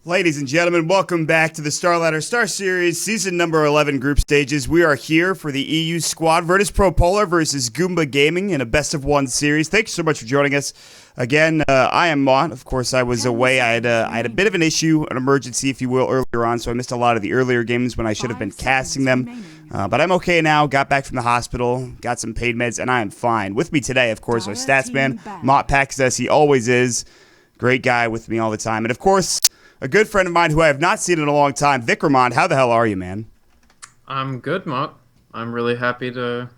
Ladies and gentlemen, welcome back to the Starladder Star Series, season number 11 group stages. We are here for the EU squad, VP.Polar versus GOOMBA Gaming in a best-of-1 series. Thank you so much for joining us. Again, I am Maut. Of course, I was away. I had a bit of an issue, an emergency, if you will, earlier on, so I missed a lot of the earlier games when I should have been casting them. But I'm okay now, got back from the hospital, got some paid meds, and I am fine. With me today, of course, our stats man, VP.Polar, as he always is. Great guy with me all the time. And, of course, a good friend of mine who I have not seen in a long time, Vykromond. How the hell are you, man? I'm good, Maut. I'm really happy to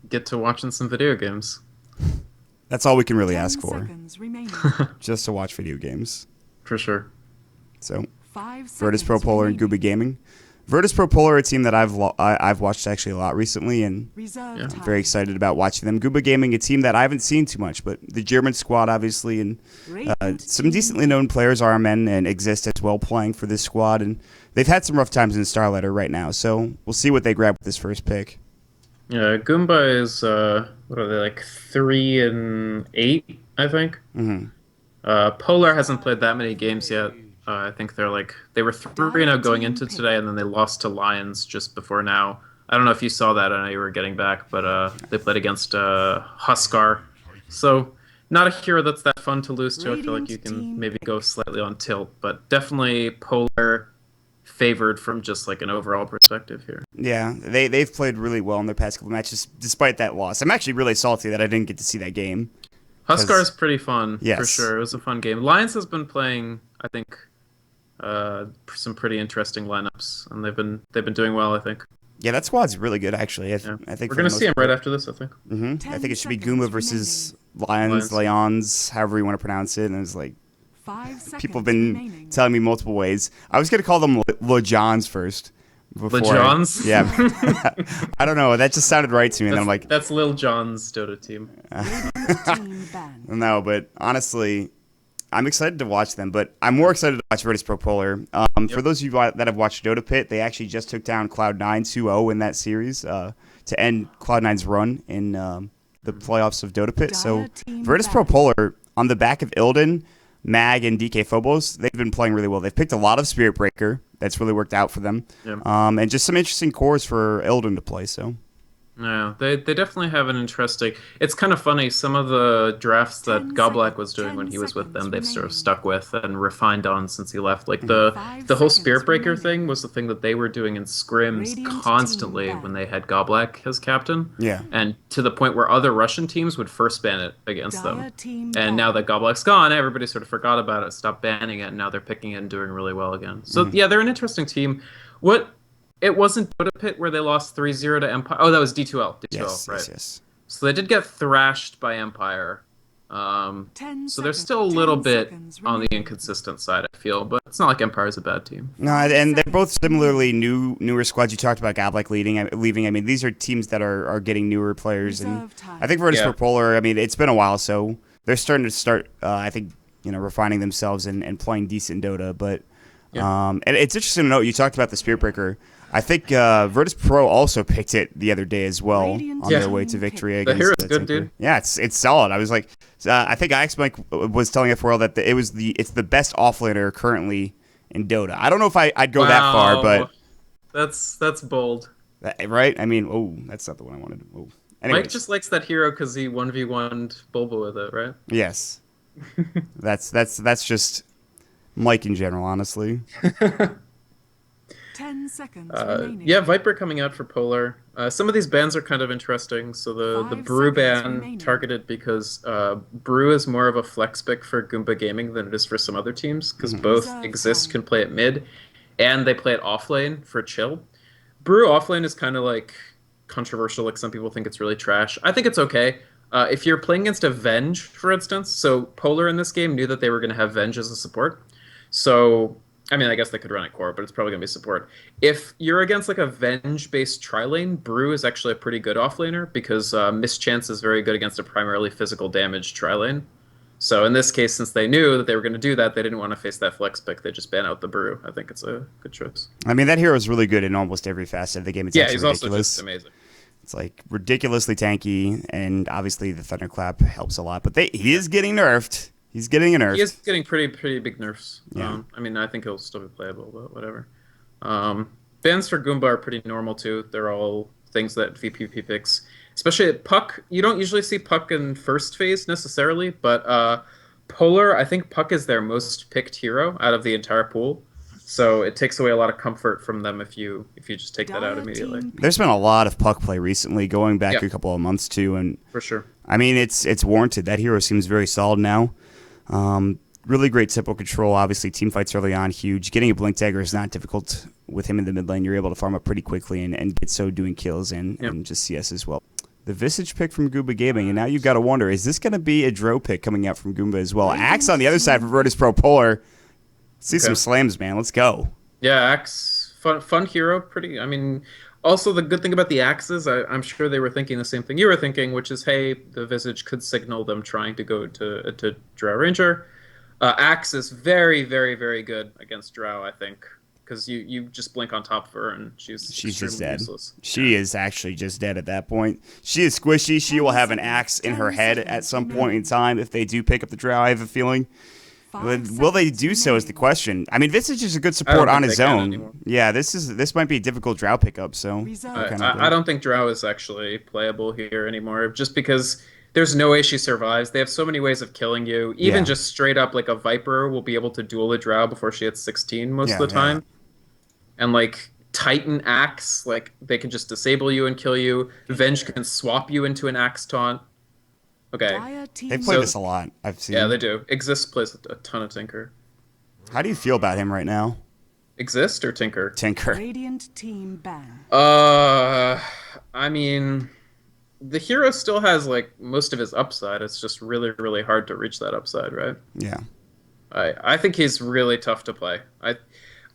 get to watching some video games. That's all we can really ask for. Just to watch video games. For sure. So, VP.Polar and GOOMBA Gaming. VP.Polar, a team that I've watched actually a lot recently, and I'm very excited about watching them. GOOMBA Gaming, a team that I haven't seen too much, but the German squad, obviously, and some decently known players, RMN and Exist as well, playing for this squad, and they've had some rough times in Starladder right now, so we'll see what they grab with this first pick. Yeah, GOOMBA is, what are they, like 3-8, I think? Mm-hmm. Polar hasn't played that many games yet. I think they were 3-0 going into today, and then they lost to Lions just before now. I don't know if you saw that. I know you were getting back, but they played against Huskar. So not a hero that's that fun to lose to. I feel like you can maybe go slightly on tilt, but definitely Polar favored from just like an overall perspective here. Yeah, they've played really well in their past couple matches, despite that loss. I'm actually really salty that I didn't get to see that game. Huskar is pretty fun, yes, for sure. It was a fun game. Lions has been playing, I think, some pretty interesting lineups, and they've been doing well, I think. Yeah, that squad's really good, actually. I think we're going to see him right after this, I think. I think it should be GOOMBA versus Lions, however you want to pronounce it. And it's like, people have been telling me multiple ways. I was going to call them Le Johns first. Le Johns? Yeah. I don't know. That just sounded right to me. And I'm like, that's Lil John's Dota team. No, but honestly, I'm excited to watch them, but I'm more excited to watch VP.Polar. For those of you that have watched Dota Pit, they actually just took down Cloud9 2-0 in that series to end Cloud9's run in the playoffs of Dota Pit. So VP.Polar, on the back of Ilden, Mag, and DK Phobos, they've been playing really well. They've picked a lot of Spirit Breaker. That's really worked out for them. And just some interesting cores for Ilden to play, so... Yeah, they definitely have an interesting... It's kind of funny, some of the drafts that Goblack was doing when he was with them, they've sort of stuck with and refined on since he left. Like, the whole Spirit Breaker thing was the thing that they were doing in scrims constantly when they had Goblack as captain. Yeah. And to the point where other Russian teams would first ban it against them. And now that Goblack's gone, everybody sort of forgot about it, stopped banning it, and now they're picking it and doing really well again. So, yeah, they're an interesting team. It wasn't Dota Pit where they lost 3-0 to Empire. Oh, that was D2L. Yes, right? Yes. So they did get thrashed by Empire. So they're still a little bit on the inconsistent side, I feel. But it's not like Empire's a bad team. No, and they're both similarly newer squads. You talked about Goblack leaving. I mean, these are teams that are getting newer players. And I think VP.Polar, I mean, it's been a while, so they're starting to I think, refining themselves and playing decent Dota. But and it's interesting to note, you talked about the Spirit Breaker. I think Virtus.Pro also picked it the other day as well on their way to victory against the hero's good, dude. Yeah, it's solid. I was like, I think Mike was telling FWorld that it's the best offlaner currently in Dota. I don't know if I'd go that far, but that's bold, right? I mean, that's not the one I wanted. Mike just likes that hero because he 1v1'd Bulba with it, right? Yes, that's just Mike in general, honestly. 10 seconds remaining. Yeah, Viper coming out for Polar. Some of these bans are kind of interesting. So the Brew ban targeted because Brew is more of a flex pick for GOOMBA Gaming than it is for some other teams, because both Exist can play at mid and they play at offlane for chill. Brew offlane is kind of like controversial. Like, some people think it's really trash. I think it's okay. If you're playing against a Venge, for instance, so Polar in this game knew that they were going to have Venge as a support. So, I mean, I guess they could run it core, but it's probably going to be support. If you're against like a Venge-based tri-lane, Brew is actually a pretty good offlaner because Mischance is very good against a primarily physical damage tri-lane. So in this case, since they knew that they were going to do that, they didn't want to face that flex pick. They just ban out the Brew. I think it's a good choice. I mean, that hero is really good in almost every facet of the game. It's he's ridiculous. also just amazing. It's like ridiculously tanky, and obviously the Thunderclap helps a lot. But he is getting nerfed. He's getting a nerf. He is getting pretty big nerfs. Yeah. I mean, I think he'll still be playable, but whatever. Bans for Goomba are pretty normal too. They're all things that VPP picks. Especially at Puck, you don't usually see Puck in first phase necessarily, but Polar, I think Puck is their most picked hero out of the entire pool. So it takes away a lot of comfort from them if you just take that out immediately. There's been a lot of Puck play recently, going back a couple of months too, and for sure. I mean, it's warranted. That hero seems very solid now. Really great tempo control. Obviously, team fights early on, huge. Getting a Blink Dagger is not difficult with him in the mid lane. You're able to farm up pretty quickly and get so doing kills and just CS as well. The Visage pick from GOOMBA Gaming, and now you've got to wonder, is this going to be a Dro pick coming out from GOOMBA as well? Axe on the other side for VP.Polar. See some slams, man. Let's go. Yeah, Axe, fun hero. Pretty. I mean, also the good thing about the Axes, I'm sure they were thinking the same thing you were thinking, which is, hey, the Visage could signal them trying to go to Drow Ranger. Axe is very, very, very good against Drow, I think, because you just blink on top of her and she's just dead. Useless. She is actually just dead at that point. She is squishy. She will have an axe in her head at some point in time if they do pick up the Drow, I have a feeling. Will they do so is the question. I mean, Visage is a good support on his own. Yeah, this might be a difficult Drow pickup. So I don't think Drow is actually playable here anymore, just because there's no way she survives. They have so many ways of killing you. Even just straight up, like a Viper will be able to duel a Drow before she hits 16 most of the time. And like Titan Axe, like they can just disable you and kill you. Venge can swap you into an Axe taunt. Okay. They play this a lot. I've seen. Yeah, they do. Exist plays a ton of Tinker. How do you feel about him right now? Exist or Tinker? Tinker. Radiant team ban. I mean, the hero still has like most of his upside. It's just really, really hard to reach that upside, right? Yeah. I think he's really tough to play.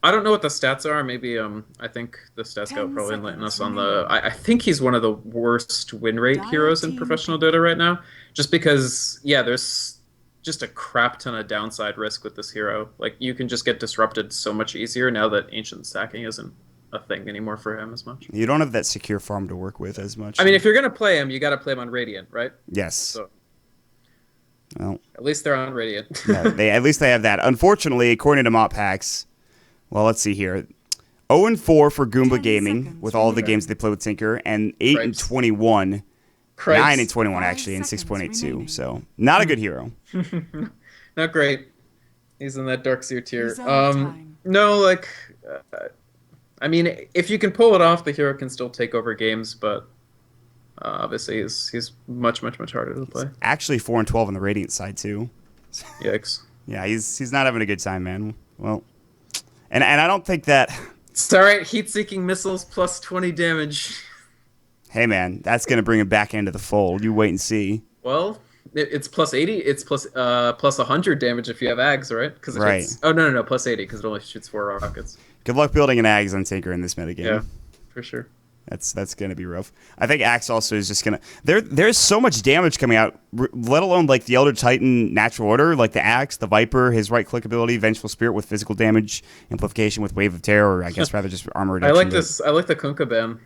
I don't know what the stats are. Maybe I think the stats guy will probably enlighten us on the. I think he's one of the worst win rate heroes in professional Dota right now. Just because, there's just a crap ton of downside risk with this hero. Like you can just get disrupted so much easier now that ancient stacking isn't a thing anymore for him as much. You don't have that secure farm to work with as much. I mean, if you're gonna play him, you got to play him on Radiant, right? Yes. So. Well, at least they're on Radiant. at least they have that. Unfortunately, according to Maut packs. Well, let's see here. 0-4 for GOOMBA Gaming with all of the games they play with Tinker, and 8-21, 9-21 actually, and 6.82. So not a good hero. Not great. He's in that Darkseer tier. No, like, I mean, if you can pull it off, the hero can still take over games, but obviously he's much harder to play. He's actually 4-12 on the Radiant side too. Yikes. Yeah, he's not having a good time, man. Well. And I don't think that... It's alright, heat-seeking missiles plus 20 damage. Hey, man, that's going to bring him back into the fold. You wait and see. Well, it's plus 80. It's plus 100 damage if you have Ags, right? Because right. No, plus 80, because it only shoots 4 rockets. Good luck building an Ags on Tinker in this metagame. Yeah, for sure. That's going to be rough. I think Axe also is just going to... There's so much damage coming out, let alone like the Elder Titan Natural Order, like the Axe, the Viper, his right-click ability, Vengeful Spirit with physical damage, amplification with Wave of Terror, or I guess rather just armor reduction. I like the Kunkka ban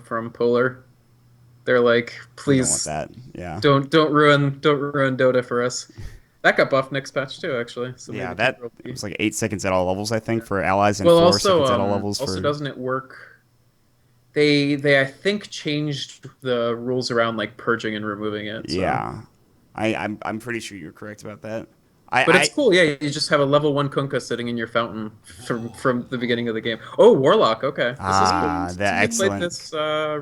from Polar. They're like, please don't ruin Dota for us. That got buffed next patch too, actually. So yeah, it was like 8 seconds at all levels, I think, for allies, and 4 seconds at all levels. Also, doesn't it work... They I think changed the rules around like purging and removing it. So. Yeah, I'm pretty sure you're correct about that. But it's cool. Yeah, you just have a level 1 Kunkka sitting in your fountain from the beginning of the game. Oh, Warlock. Okay, this is cool. That excellent. Played this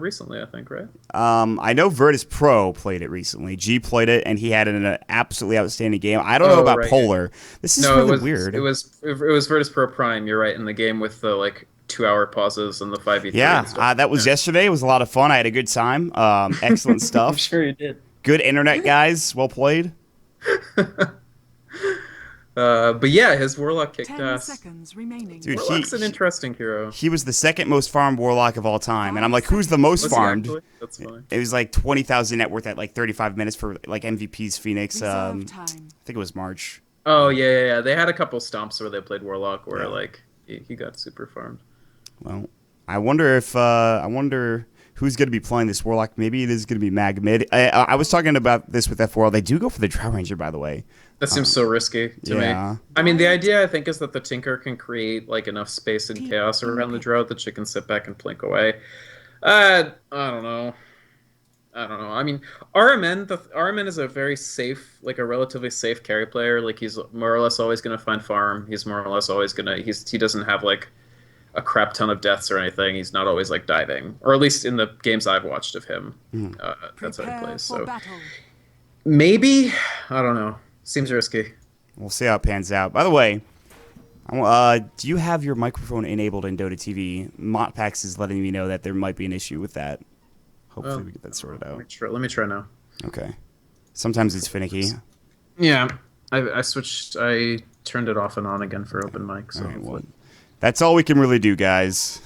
recently, I think, right? I know Virtus.Pro played it recently. G played it, and he had an absolutely outstanding game. I don't know about Polar. This is really weird. It was Virtus.Pro Prime. You're right, in the game with the like 2-hour pauses and the 5v3. Yeah, that was yesterday. It was a lot of fun. I had a good time. Excellent stuff. I'm sure you did. Good internet, guys. Well played. But yeah, his Warlock kicked 10 ass. seconds remaining. Dude, Warlock's an interesting hero. He was the second most farmed Warlock of all time. And I'm like, who's the most farmed? That's funny. It was like 20,000 net worth at like 35 minutes for like MVP's Phoenix. I think it was March. Oh, yeah. They had a couple stomps where they played Warlock where like he got super farmed. Well, I wonder who's going to be playing this Warlock. Maybe it is going to be Mag mid. I was talking about this with F4. They do go for the Drow Ranger, by the way. That seems so risky to me. I mean, the idea, I think, is that the Tinker can create like enough space and chaos around the Drow that she can sit back and plink away. I don't know. I mean, RMN is a very safe, like a relatively safe carry player. Like he's more or less always going to find farm. He's more or less always going to. He doesn't have like a crap ton of deaths or anything. He's not always like diving, or at least in the games I've watched of him. That's how he plays. So maybe, I don't know. Seems risky. We'll see how it pans out. By the way, do you have your microphone enabled in Dota TV? Motpax is letting me know that there might be an issue with that. Hopefully we get that sorted out. Let me try now. Okay. Sometimes it's finicky. Yeah. I switched. I turned it off and on again for open mic. So right, well, that's all we can really do, guys.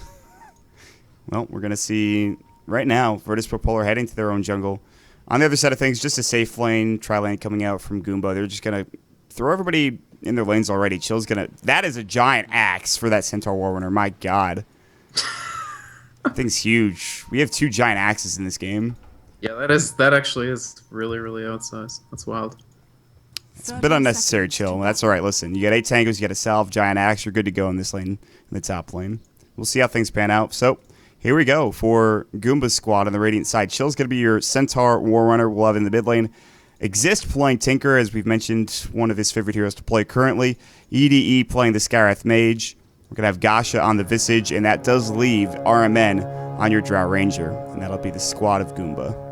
Well, we're going to see right now VP.Polar heading to their own jungle. On the other side of things, just a safe lane, tri-lane coming out from GOOMBA. They're just going to throw everybody in their lanes already. Chill's going to... That is a giant axe for that Centaur Warrunner. My God. That thing's huge. We have 2 giant axes in this game. Yeah, that actually is really, really outsized. That's wild. It's a bit unnecessary, Chill. That's all right. Listen, you got 8 tangos, you got a salve, giant axe. You're good to go in this lane, in the top lane. We'll see how things pan out. So... Here we go for GOOMBA's squad on the Radiant side. Chill's going to be your Centaur Warrunner. We'll have in the mid lane. Exist playing Tinker, as we've mentioned, one of his favorite heroes to play currently. EDE playing the Skarath Mage. We're going to have Gasha on the Visage, and that does leave RMN on your Drow Ranger. And that'll be the squad of GOOMBA.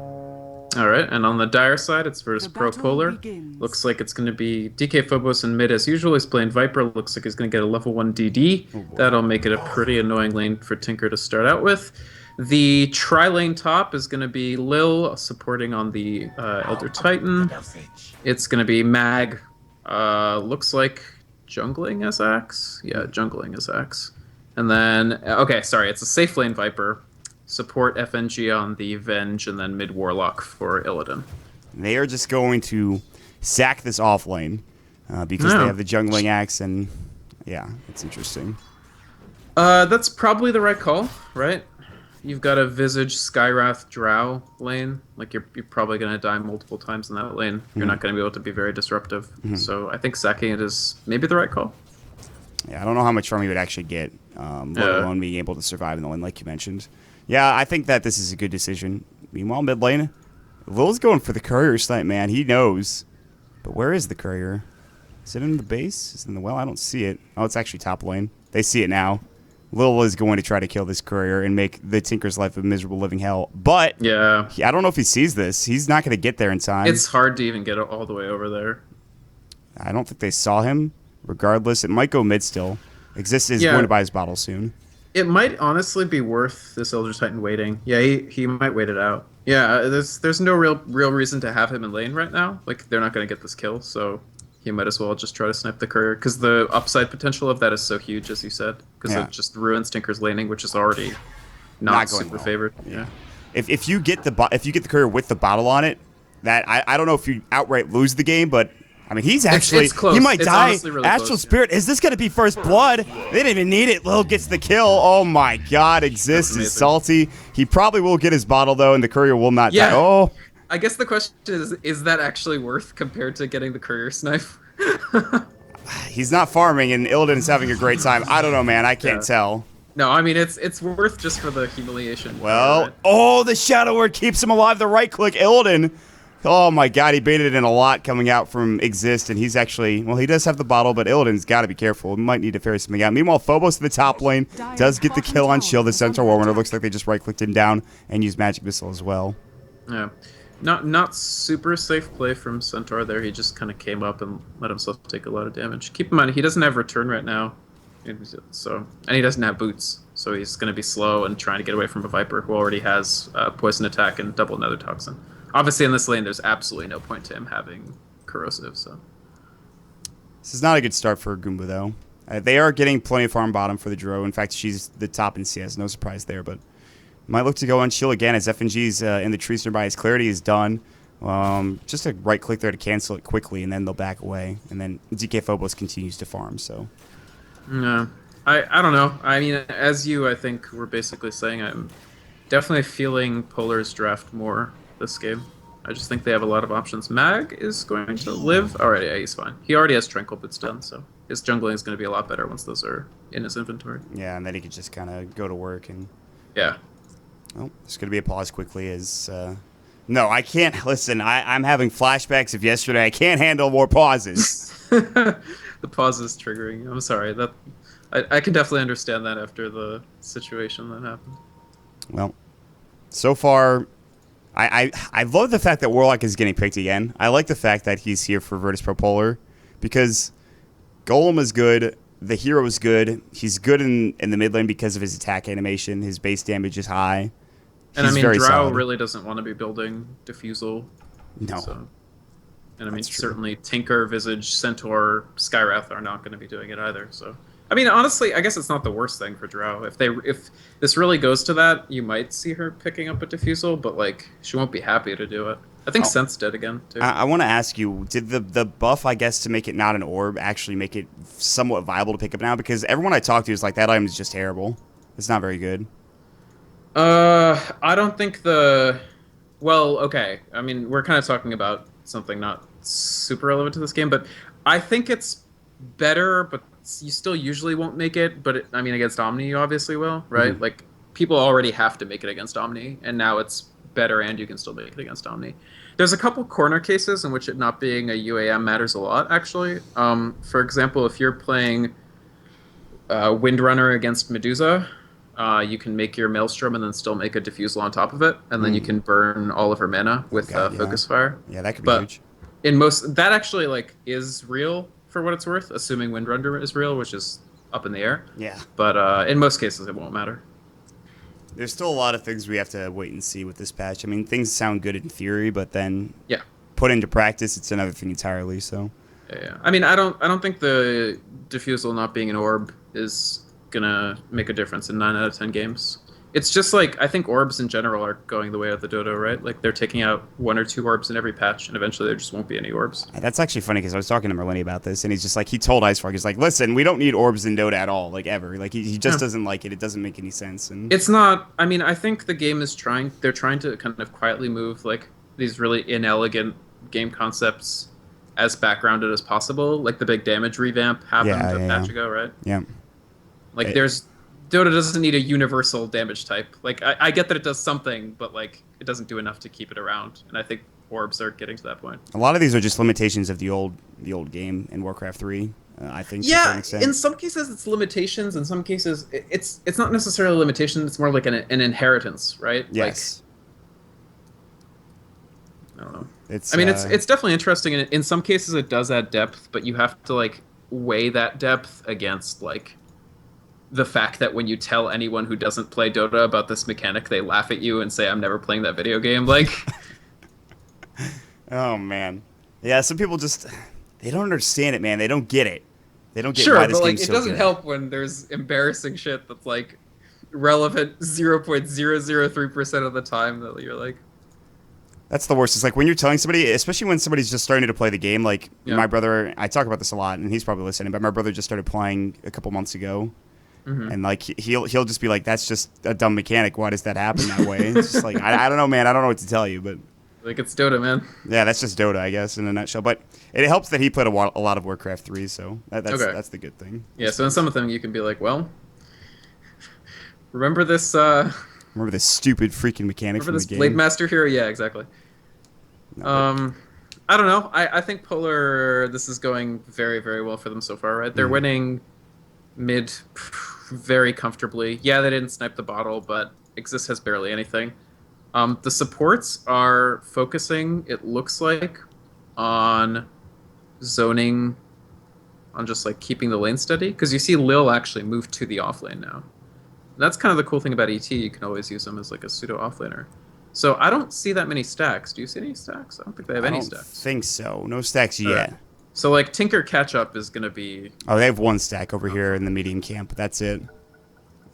All right, and on the Dire side, it's VP.Polar. Looks like it's going to be DK Phobos in mid as usual. He's playing Viper. Looks like he's going to get a level 1 DD. That'll make it a pretty annoying lane for Tinker to start out with. The tri-lane top is going to be Lil supporting on the Elder Titan. It's going to be Mag. Looks like jungling as Axe. Yeah, jungling as Axe. And then, okay, sorry, it's a safe lane Viper. Support FNG on the Venge, and then mid Warlock for Illidan. They are just going to sack this off lane because they have the jungling axe, and yeah, it's interesting. That's probably the right call, right? You've got a Visage Skywrath Drow lane. Like you're probably going to die multiple times in that lane. You're not going to be able to be very disruptive. So I think sacking it is maybe the right call. Yeah, I don't know how much farm he would actually get, let alone being able to survive in the lane like you mentioned. Yeah, I think that this is a good decision. Meanwhile, mid lane, Lil's going for the courier snipe, man. He knows. But where is the courier? Is it in the base? Is it in the well? I don't see it. Oh, it's actually top lane. They see it now. Lil is going to try to kill this courier and make the Tinker's life a miserable living hell. But yeah, I don't know if he sees this. He's not going to get there in time. It's hard to even get it all the way over there. I don't think they saw him. Regardless, it might go mid still. Exist is going to buy his bottle soon. It might honestly be worth this Elder Titan waiting. Yeah, he might wait it out. Yeah, there's no real reason to have him in lane right now. Like, they're not going to get this kill, so he might as well just try to snipe the courier. Because the upside potential of that is so huge, as you said. Because it just ruins Tinker's laning, which is already not super favored. Yeah. If you get the courier with the bottle on it, that I don't know if you outright lose the game, but I mean, he's actually, it's close. He might die. Really Astral close, Spirit, is this going to be first blood? They didn't even need it. Lil gets the kill. Oh my God, Exist is salty. He probably will get his bottle though, and the courier will not die. Oh. I guess the question is that actually worth compared to getting the courier snipe? He's not farming, and Illidan's having a great time. I don't know, man. I can't tell. No, I mean, it's worth just for the humiliation. Well, the Shadow Word keeps him alive. The right click, Illidan. Oh my God, he baited in a lot coming out from Exist, and he's actually, well, he does have the bottle, but Illidan's got to be careful. He might need to ferry something out. Meanwhile, Phobos in the top lane does get the kill on Shield. The Centaur Warrunner looks like they just right-clicked him down and used Magic Missile as well. Yeah, not super safe play from Centaur there. He just kind of came up and let himself take a lot of damage. Keep in mind, he doesn't have return right now, and he doesn't have boots, so he's going to be slow and trying to get away from a Viper who already has poison attack and double nether toxin. Obviously, in this lane, there's absolutely no point to him having corrosive. So this is not a good start for GOOMBA, though. They are getting plenty of farm bottom for the Dro. In fact, she's the top in CS. No surprise there, but might look to go on Shield again as FNG's in the trees nearby. His clarity is done. Just a right click there to cancel it quickly, and then they'll back away. And then DK Phobos continues to farm. So, no, I don't know. I mean, as you, I think, were basically saying, Definitely feeling Polar's draft more this game. I just think they have a lot of options. Mag is going to live. Alright, yeah, he's fine. He already has Tranquil Boots done, so his jungling is going to be a lot better once those are in his inventory. Yeah, and then he could just kind of go to work and... Yeah. Oh, there's going to be a pause quickly as... No, I can't... Listen, I'm having flashbacks of yesterday. I can't handle more pauses. The pause is triggering. I'm sorry. I can definitely understand that after the situation that happened. Well, so far... I love the fact that Warlock is getting picked again. I like the fact that he's here for Virtus.Pro.Polar because Golem is good, the hero is good, he's good in the mid lane because of his attack animation, his base damage is high. And He's I mean, very Drow solid. really doesn't want to be building Diffusal. No. So. And I mean, That's true. certainly Tinker, Visage, Centaur, Skywrath are not going to be doing it either. So, I mean, honestly, I guess it's not the worst thing for Drow. If this really goes to that, you might see her picking up a Diffusal, but like she won't be happy to do it. I think Sense did again too. I want to ask you, did the buff, I guess, to make it not an orb actually make it somewhat viable to pick up now? Because everyone I talk to is like, that item is just terrible. It's not very good. I don't think well, okay. I mean, we're kind of talking about something not super relevant to this game, but I think it's better, but you still usually won't make it. But I mean, against Omni, you obviously will, right? Mhm. Like, people already have to make it against Omni, and now it's better and you can still make it against Omni. There's a couple corner cases in which it not being a UAM matters a lot, actually. For example, if you're playing Windrunner against Medusa, you can make your Maelstrom and then still make a Diffusal on top of it, and then you can burn all of her mana with Focus Fire. Yeah, that could be huge. In most, that actually like is real for what it's worth, assuming Windrunner is real, which is up in the air. Yeah. But in most cases, it won't matter. There's still a lot of things we have to wait and see with this patch. I mean, things sound good in theory, but then put into practice, it's another thing entirely. So. Yeah. I mean, I don't think the Diffusal not being an orb is gonna make a difference in 9 out of 10 games. It's just like, I think orbs in general are going the way of the dodo, right? Like, they're taking out 1 or 2 orbs in every patch, and eventually there just won't be any orbs. That's actually funny, because I was talking to Merlini about this, and he's just like, he told Icefrog, he's like, listen, we don't need orbs in Dota at all, like, ever. Like, he just doesn't like it. It doesn't make any sense. And it's not, I mean, I think the game is they're trying to kind of quietly move, like, these really inelegant game concepts as backgrounded as possible. Like, the big damage revamp happened a patch ago, right? Yeah. Like, Dota doesn't need a universal damage type. Like, I get that it does something, but, like, it doesn't do enough to keep it around. And I think orbs are getting to that point. A lot of these are just limitations of the old game in Warcraft 3, I think, to a certain extent. In some cases it's limitations. In some cases it's not necessarily a limitation. It's more like an inheritance, right? Yes. Like, I don't know. It's definitely interesting. In some cases it does add depth, but you have to, like, weigh that depth against, like, the fact that when you tell anyone who doesn't play Dota about this mechanic, they laugh at you and say, I'm never playing that video game. Like, oh, man. Yeah, some people just, they don't understand it, man. They don't get it. They don't get sure, why this but, like, game's it so doesn't good. help when there's embarrassing shit that's, like, relevant 0.003% of the time that you're like... That's the worst. It's like when you're telling somebody, especially when somebody's just starting to play the game, like my brother, I talk about this a lot, and he's probably listening, but my brother just started playing a couple months ago. And like he'll just be like, that's just a dumb mechanic. Why does that happen that way? It's just like I don't know, man. I don't know what to tell you, but like, it's Dota, man. Yeah, that's just Dota, I guess, in a nutshell. But it helps that he played a lot of Warcraft 3, so that's the good thing. Yeah, so in some of them you can be like, well, remember this stupid freaking mechanic from the game? Blade Master hero? Yeah, exactly. No, I don't know. I think Polar, this is going very, very well for them so far, right? They're winning mid very comfortably. Yeah, they didn't snipe the bottle, but Exist has barely anything. The supports are focusing, it looks like, on zoning, on just, like, keeping the lane steady. Because you see Lil actually move to the offlane now. And that's kind of the cool thing about ET. You can always use them as, like, a pseudo offlaner. So I don't see that many stacks. Do you see any stacks? I don't think they have any stacks. I don't think so. No stacks yet. Right. So, like, Tinker catch-up is going to be... Oh, they have 1 stack over here in the medium camp, but that's it.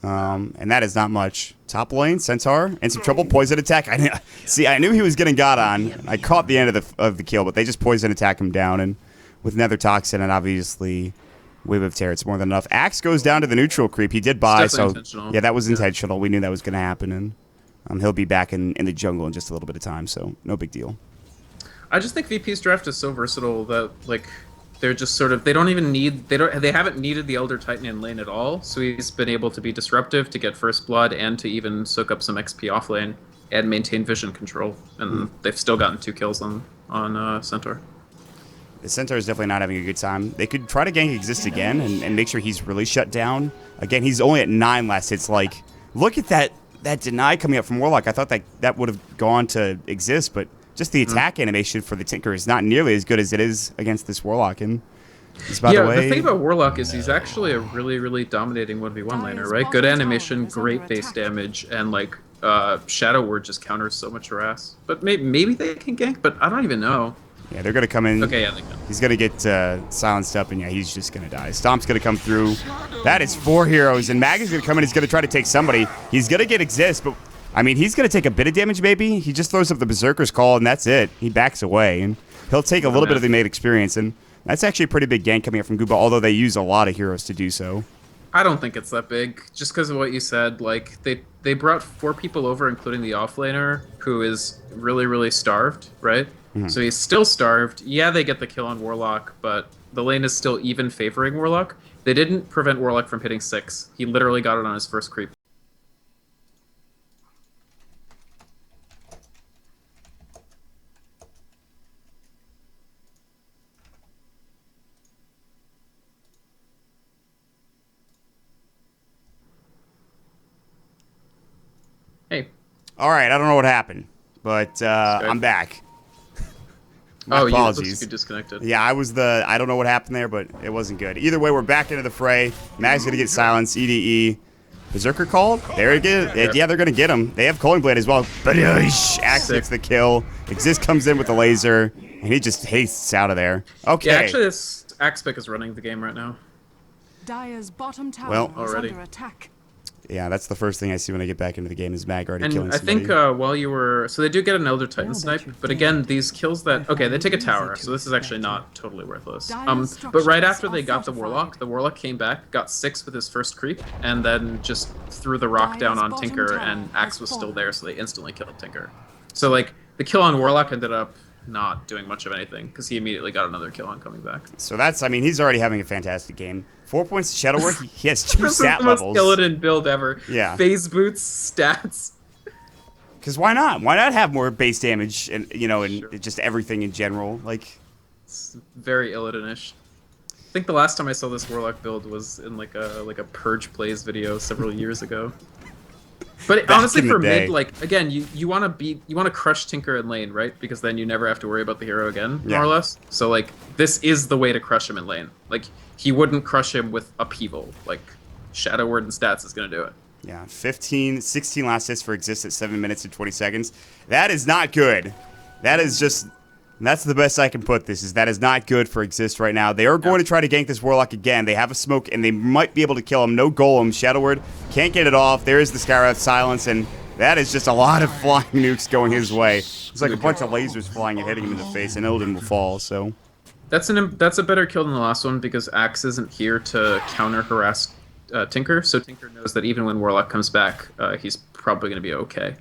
And that is not much. Top lane, Centaur, and some trouble. Poison attack. I knew he was getting got on. I caught the end of the kill, but they just poison attack him down, and with Nether Toxin and obviously Wave of Terror, it's more than enough. Axe goes down to the neutral creep. He did buy, so intentional. yeah, that was intentional. We knew that was going to happen, and He'll be back in the jungle in just a little bit of time, so no big deal. I just think VP's draft is so versatile that like they're just sort of they haven't needed the Elder Titan in lane at all. So he's been able to be disruptive, to get first blood, and to even soak up some XP off lane and maintain vision control. And they've still gotten 2 kills on Centaur. The Centaur is definitely not having a good time. They could try to gank Exist again and make sure he's really shut down. Again, he's only at 9 last hits. Like, look at that deny coming up from Warlock. I thought that would have gone to Exist, but just the attack animation for the Tinker is not nearly as good as it is against this Warlock. And by the way, the thing about Warlock is he's actually a really, really dominating 1v1 laner, right? Good animation, great base damage, and like Shadow Word just counters so much harass. But maybe they can gank, but I don't even know. Yeah, they're going to come in. Okay, yeah, they can. He's going to get silenced up, and yeah, he's just going to die. Stomp's going to come through. That is 4 heroes, and Mag is going to come in. He's going to try to take somebody. He's going to get Exist, but, I mean, he's going to take a bit of damage, maybe. He just throws up the Berserker's Call, and that's it. He backs away, and he'll take a little bit of the made experience, and that's actually a pretty big gank coming up from GOOMBA, although they use a lot of heroes to do so. I don't think it's that big, just because of what you said. Like, they brought 4 people over, including the offlaner, who is really, really starved, right? So he's still starved. Yeah, they get the kill on Warlock, but the lane is still even favoring Warlock. They didn't prevent Warlock from hitting 6. He literally got it on his first creep. Hey. All right, I don't know what happened, but I'm back. My apologies. You looks disconnected. Yeah, I don't know what happened there, but it wasn't good. Either way, we're back into the fray. Mag's going to get silenced. EDE. Berserker called? There it is. Yeah, they're going to get him. They have Culling Blade as well. But Axe gets the kill. Exist comes in with the laser, and he just hastes out of there. Okay. Yeah, actually, this Axe pick is running the game right now. Dire's bottom tower is under attack. Yeah, that's the first thing I see when I get back into the game is Mag already killing somebody. I think while you were... So they do get an Elder Titan snipe, but again, these kills that... Okay, they take a tower, so this is actually not totally worthless. But right after they got the Warlock came back, got 6 with his first creep, and then just threw the rock down on Tinker, and Axe was still there, so they instantly killed Tinker. So, like, the kill on Warlock ended up not doing much of anything, because he immediately got another kill on coming back. So that's... I mean, he's already having a fantastic game. 4 points to Shadow Word. He has 2 stat levels. Most skeleton build ever. Yeah. Phase boots, stats. Because why not? Why not have more base damage and and just everything in general? Like, it's very Illidan-ish. I think the last time I saw this Warlock build was in like a Purge Plays video several years ago. But honestly, for mid, like again, you want to crush Tinker in lane, right? Because then you never have to worry about the hero again, more or less. So like this is the way to crush him in lane. Like he wouldn't crush him with upheaval. Like Shadow Word and stats is gonna do it. Yeah, 16 last hits for Exist at 7 minutes and 20 seconds. That is not good. That is just... That's the best I can put this, is that is not good for Exist right now. They are going to try to gank this Warlock again. They have a smoke, and they might be able to kill him. No Golem. Shadow Word can't get it off. There is the Skywrath Silence, and that is just a lot of flying nukes going his way. It's like a bunch of lasers flying and hitting him in the face, and Illidan will fall, so... That's a better kill than the last one, because Axe isn't here to counter-harass Tinker, so Tinker knows that even when Warlock comes back, he's probably going to be okay.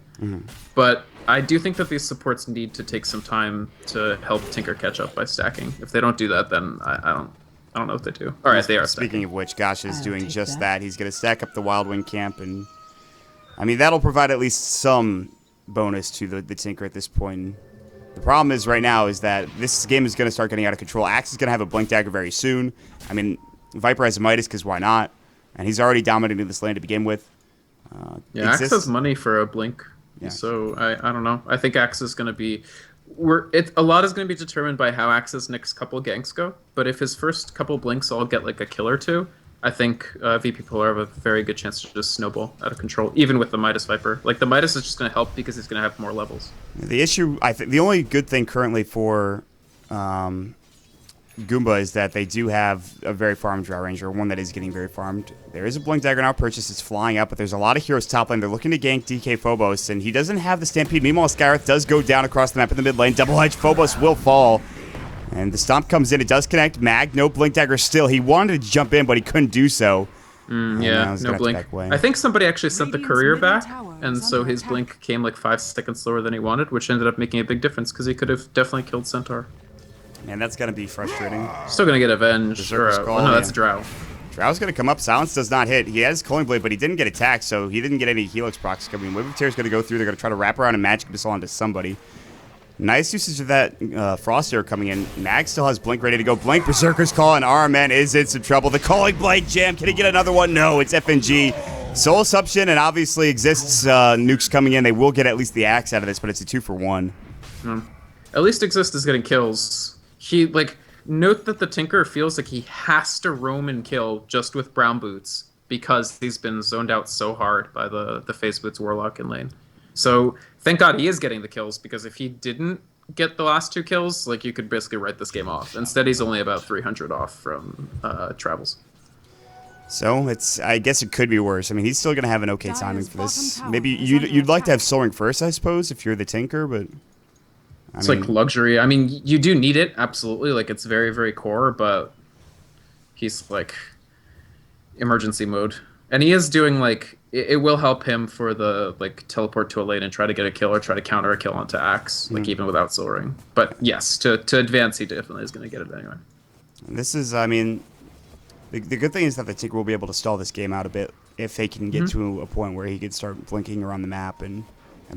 But I do think that these supports need to take some time to help Tinker catch up by stacking. If they don't do that, then I don't know what they do. All right, they are stacking. Speaking of which, Gosh is doing just that. He's going to stack up the Wild Wing camp, and I mean that'll provide at least some bonus to the Tinker at this point. The problem is right now is that this game is going to start getting out of control. Axe is going to have a Blink Dagger very soon. I mean, Viper has a Midas because why not? And he's already dominating this lane to begin with. Yeah, Axe has money for a Blink. Yeah. So I don't know. I think Axe is going to be... a lot is going to be determined by how Axe's next couple ganks go. But if his first couple Blinks all get like a kill or two, I think VP.Polar have a very good chance to just snowball out of control, even with the Midas Viper. Like, the Midas is just going to help because he's going to have more levels. The issue... I think the only good thing currently for... GOOMBA is that they do have a very farmed Drow Ranger, one that is getting very farmed. There is a Blink Dagger now purchased, it's flying up, but there's a lot of heroes top lane. They're looking to gank DK Phobos, and he doesn't have the Stampede. Meanwhile, Skywrath does go down across the map in the mid lane. Double Edge Phobos will fall, and the Stomp comes in. It does connect. Mag, no Blink Dagger still. He wanted to jump in, but he couldn't do so. Yeah, no blink. I think somebody actually sent the courier back, and so his blink came like 5 seconds slower than he wanted, which ended up making a big difference because he could have definitely killed Centaur. Man, that's gonna be frustrating. Still gonna get avenged. No, that's Drow. Drow's gonna come up. Silence does not hit. He has Culling Blade, but he didn't get attacked, so he didn't get any Helix procs coming. Wave of Terror's gonna go through. They're gonna try to wrap around and magic missile onto somebody. Nice usage of that Frost Arrow coming in. Mag still has Blink ready to go. Blink, Berserker's Call, and RMN is in some trouble. The Culling Blade jam. Can he get another one? No, it's FNG. Soul Assumption and obviously Exists nukes coming in. They will get at least the axe out of this, but it's a 2-for-1. At least Exist is getting kills. He, like, note that the Tinker feels like he has to roam and kill just with Brown Boots because he's been zoned out so hard by the Phase Boots Warlock in lane. So thank God he is getting the kills, because if he didn't get the last 2 kills, like, you could basically write this game off. Instead, he's only about 300 off from Travels. So I guess it could be worse. I mean, he's still going to have an okay timing for this. Maybe you'd like to have Soul Ring first, I suppose, if you're the Tinker, but it's like luxury. I mean, you do need it, absolutely. Like, it's very, very core, but he's like emergency mode. And he is doing, like, it will help him for the, like, teleport to a lane and try to get a kill or try to counter a kill onto Axe, like, even without Soul Ring. But yes, to advance, he definitely is going to get it anyway. And this is, I mean, the good thing is that the Tinker will be able to stall this game out a bit if they can get to a point where he can start blinking around the map and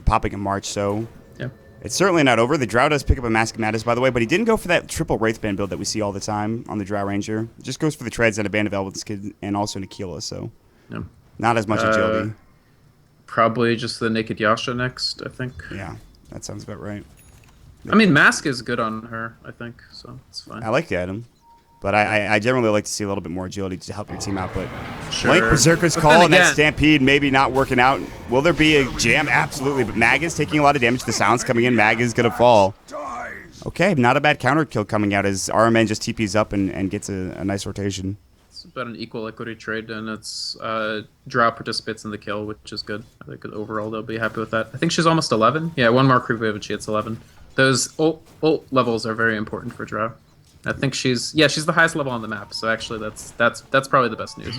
popping a March. So yeah, it's certainly not over. The Drow does pick up a Mask of Madness, by the way, but he didn't go for that triple Wraithband build that we see all the time on the Drow Ranger. Just goes for the Treads and a Band of Elven Skid and also an Aquila, so yeah. Not as much agility. Probably just the Naked Yasha next, I think. Yeah, that sounds about right. I mean, Mask is good on her, I think, so it's fine. I like the item, but I generally like to see a little bit more agility to help your team out. But sure. Blink, Berserker's Call, and that Stampede maybe not working out. Will there be a jam? Absolutely, but Mag is taking a lot of damage. The Silence coming in. Mag is going to fall. Okay, not a bad counter kill coming out as RMN just TPs up and gets a nice rotation. It's about an equal equity trade, and it's Drow participates in the kill, which is good. I think overall they'll be happy with that. I think she's almost 11. Yeah, one more creep wave and she hits 11. Those ult levels are very important for Drow. I think she's the highest level on the map, so actually that's probably the best news.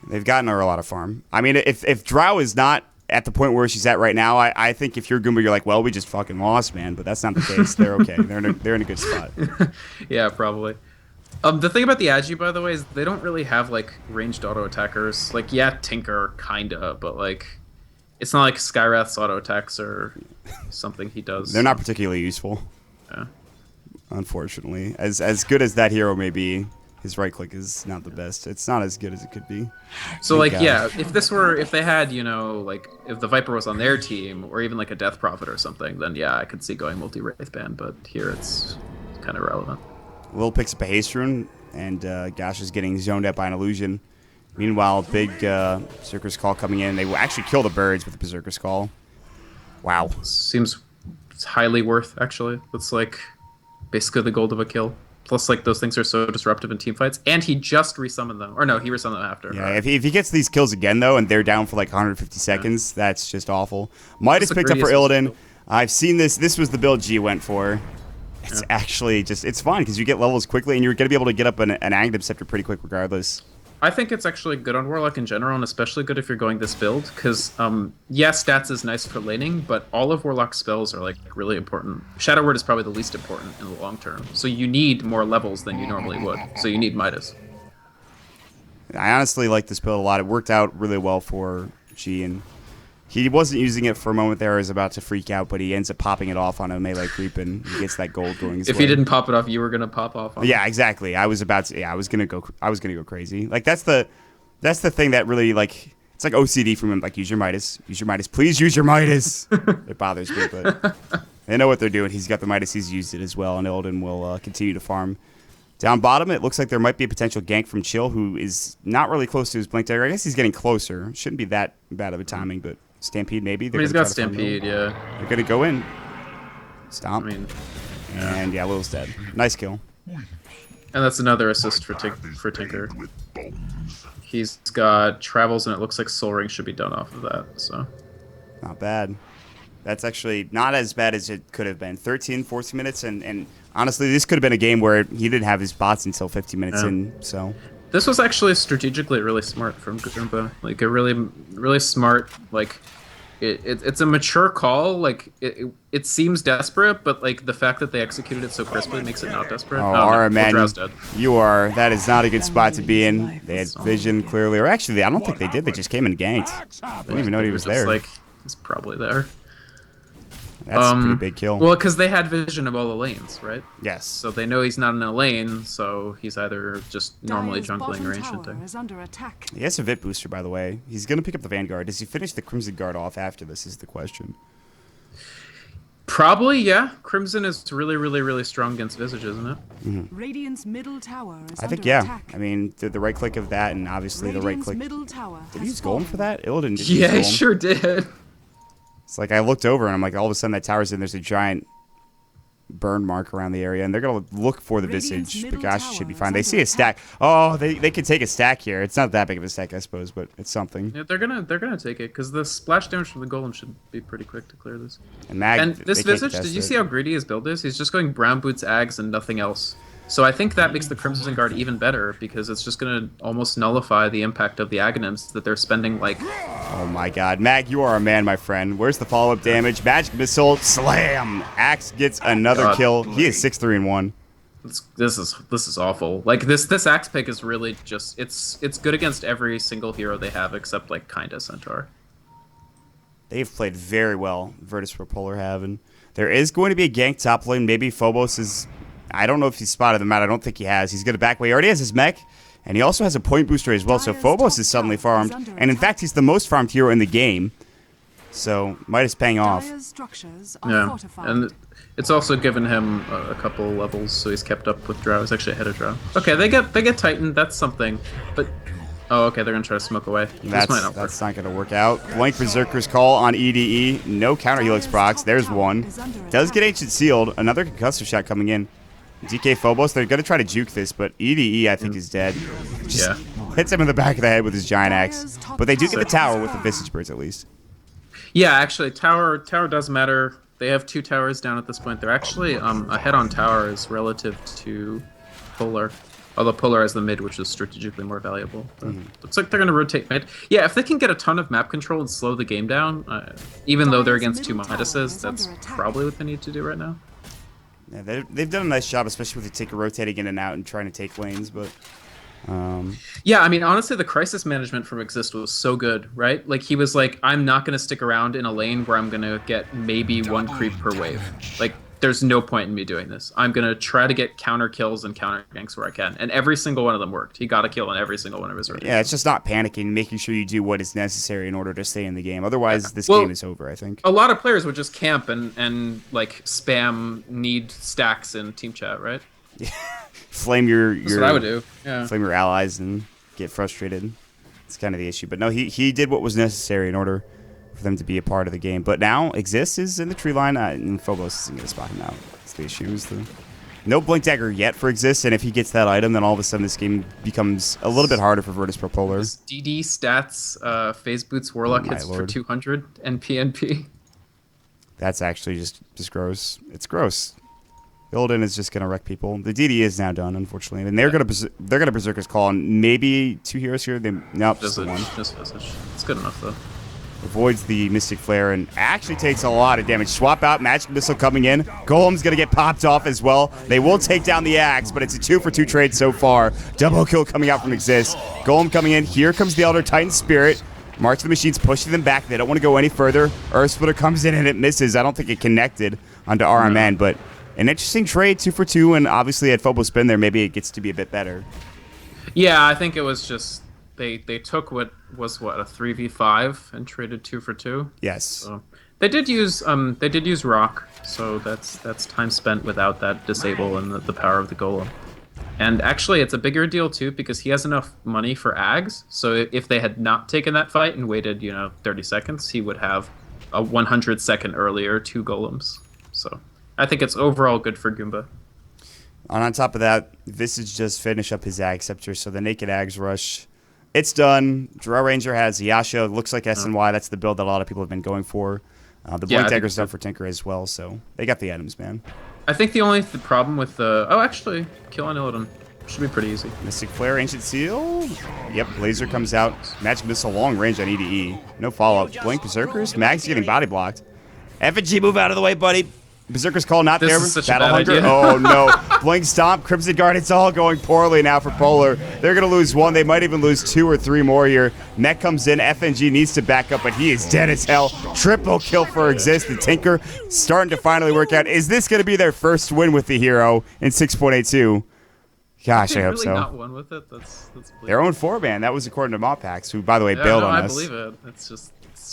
They've gotten her a lot of farm. I mean, if Drow is not at the point where she's at right now, I think if you're Goomba, you're like, well, we just fucking lost, man. But that's not the case. They're okay. They're in a good spot. Yeah, probably. The thing about the Agi, by the way, is they don't really have, like, ranged auto attackers. Like, yeah, Tinker, kinda, but, like, it's not like Skyrath's auto attacks or something he does. They're not particularly useful. Yeah. Unfortunately. As good as that hero may be, his right click is not the best. It's not as good as it could be. So, like, yeah, if they had, you know, like, if the Viper was on their team, or even, like, a Death Prophet or something, then, yeah, I could see going multi-Wraithband, but here it's kind of irrelevant. Will picks up a haste rune, and Gash is getting zoned out by an illusion. Meanwhile, big Berserker's Call coming in. They will actually kill the birds with the Berserker's Call. Wow. Seems highly worth, actually. It's like basically the gold of a kill. Plus, like, those things are so disruptive in teamfights. And he just resummoned them. Or no, he resummoned them after. Yeah, if he gets these kills again, though, and they're down for like 150 seconds, that's just awful. Midas picked up for Illidan. I've seen this. This was the build G went for. It's actually just, it's fun because you get levels quickly and you're going to be able to get up an Aghanim Scepter pretty quick regardless. I think it's actually good on Warlock in general, and especially good if you're going this build, because, yeah, stats is nice for laning, but all of Warlock's spells are, like, really important. Shadow Word is probably the least important in the long term, so you need more levels than you normally would, so you need Midas. I honestly like this build a lot. It worked out really well for G, and he wasn't using it for a moment there. He was about to freak out, but he ends up popping it off on a melee creep, and he gets that gold going his way. If he didn't pop it off, you were gonna pop off on Yeah, exactly. I was gonna go crazy. Like that's the thing that really, like, it's like OCD from him. Like, use your Midas, please use your Midas. It bothers me, but they know what they're doing. He's got the Midas. He's used it as well, and Illidan will continue to farm. Down bottom, it looks like there might be a potential gank from Chill, who is not really close to his blink dagger. I guess he's getting closer. Shouldn't be that bad of a timing, but Stampede maybe. He's got Stampede, yeah. They're gonna go in. Stomp. And yeah, Lil's dead. Nice kill. And that's another assist for Tinker. He's got Travels, and it looks like Soul Ring should be done off of that, so. Not bad. That's actually not as bad as it could have been. 13, 14 minutes, and honestly, this could have been a game where he didn't have his bots until 15 minutes in, so. This was actually strategically really smart from GOOMBA. Like a really smart, like it's a mature call. Like it seems desperate, but like the fact that they executed it so crisply makes it not desperate. Oh, no, man, dead. that is not a good spot to be in. They had vision clearly, or actually, I don't think they did. They just came and ganked. I didn't even know he was there. Like he's probably there. That's a pretty big kill. Well, because they had vision of all the lanes, right? Yes. So they know he's not in a lane, so he's either just normally jungling or ancienting. He has a VIP booster, by the way. He's going to pick up the Vanguard. Does he finish the Crimson Guard off after this is the question. Probably, yeah. Crimson is really strong against Visage, isn't it? Mm-hmm. Radiant's middle tower is I think, under yeah. attack. I mean, the right click of that, and obviously the right click. Middle tower Did he use Golem for that? Illidan did Yeah, he use Golem. sure did. It's like I looked over and I'm like, all of a sudden that tower's in. There's a giant burn mark around the area, and they're gonna look for the Visage. But gosh, it should be fine. They see a stack. Oh, they could take a stack here. It's not that big of a stack, I suppose, but it's something. Yeah, they're gonna take it because the splash damage from the golem should be pretty quick to clear this. And Mag, and this Visage, did you see how greedy his build is? He's just going brown boots, Ags, and nothing else. So I think that makes the Crimson Guard even better because it's just gonna almost nullify the impact of the Aghanims that they're spending like. Oh my God, Mag, you are a man, my friend. Where's the follow-up damage? Magic missile, slam. Axe gets another kill. He is 6-3-1. This is awful. Like this Axe pick is really just it's good against every single hero they have except like kinda Centaur. They've played very well. VP.Polar have, and there is going to be a gank top lane. Maybe Phobos is. I don't know if he's spotted them out. I don't think he has. He's going to back away. He already has his mech, and he also has a point booster as well. So Phobos is suddenly farmed, and in fact, he's the most farmed hero in the game. So might is paying off. Yeah, and it's also given him a couple levels, so he's kept up with Drow. He's actually ahead of Drow. Okay, they get Titan. That's something, but. Oh, okay, they're going to try to smoke away. This might not work. That's not going to work out. Blank Berserker's Call on EDE. No counter Helix procs. There's one. Does get Ancient Sealed. Another concussive shot coming in. DK Phobos, they're going to try to juke this, but EDE, I think, is dead. Just hits him in the back of the head with his giant axe. But they do get the tower with the Visage Birds, at least. Yeah, actually, tower does matter. They have 2 towers down at this point. They're actually ahead on towers relative to Polar. Although Polar has the mid, which is strategically more valuable. Looks like they're going to rotate mid. Yeah, if they can get a ton of map control and slow the game down, even though they're against 2 Midases, that's probably what they need to do right now. Yeah, they've done a nice job, especially with the Tinker rotating in and out and trying to take lanes, but... Yeah, I mean, honestly, the crisis management from Exist was so good, right? Like, he was like, I'm not going to stick around in a lane where I'm going to get maybe 1 creep per wave. Like, there's no point in me doing this. I'm going to try to get counter kills and counter ganks where I can. And every single one of them worked. He got a kill on every single one of his rotations. Yeah, it's just not panicking, making sure you do what is necessary in order to stay in the game. Otherwise, this game is over, I think. A lot of players would just camp and like, spam need stacks in team chat, right? Yeah. Flame your That's what I would do. Yeah. Flame your allies and get frustrated. It's kind of the issue. But no, he did what was necessary in order for them to be a part of the game. But now Exist is in the tree line, and Phobos isn't going to spot him out. That's the issue. No Blink Dagger yet for Exist, and if he gets that item, then all of a sudden this game becomes a little bit harder for VP.Polar. DD stats, Phase Boots Warlock hits for 200 and PNP. That's actually just gross. It's gross. Illidan is just gonna wreck people. The DD is now done, unfortunately, and they're gonna Berserker's Call on maybe 2 heroes here. Nope, just one. Just Visage. It's good enough though. Avoids the Mystic Flare and actually takes a lot of damage. Swap out, Magic Missile coming in. Golem's gonna get popped off as well. They will take down the Axe, but it's a 2-for-2 trade so far. Double kill coming out from Exist. Golem coming in. Here comes the Elder Titan Spirit. March of the Machines pushing them back. They don't want to go any further. Earth Splitter comes in and it misses. I don't think it connected onto RMN, but an interesting trade, 2-for-2, and obviously at Phobos spin there, maybe it gets to be a bit better. Yeah, I think it was just they took what was a 3v5 and traded 2-for-2. Yes. So they did use rock, so that's time spent without that disable and the power of the golem. And actually, it's a bigger deal too because he has enough money for Ags. So if they had not taken that fight and waited, 30 seconds, he would have a 100-second earlier 2 golems. So I think it's overall good for GOOMBA. On top of that, Visage just finished up his Ag Scepter, so the Naked Ags rush. It's done. Drow Ranger has Yasha. Looks like SNY. That's the build that a lot of people have been going for. The Blink Dagger's done for Tinker as well, so they got the items, man. I think the only problem with the... Oh, actually, kill on Illidan. Should be pretty easy. Mystic Flare, Ancient Seal. Yep, Laser comes out. Magic Missile, long range on EDE. No follow-up. Blink, Berserkers. Mag's getting body blocked. FNG, move out of the way, buddy. Berserker's Call not This there. is such a Battle bad Hunger. idea. Oh, no. Blink, Stomp, Crimson Guard. It's all going poorly now for Polar. They're going to lose one. They might even lose 2 or 3 more here. Mech comes in. FNG needs to back up, but he is dead as hell. Triple kill for Exist. The Tinker starting to finally work out. Is this going to be their first win with the hero in 6.82? Gosh, I hope really so. Not won with it. That's Their own 4-man. That was according to Maut Packs, who, by the way, bailed on us. I believe it. It's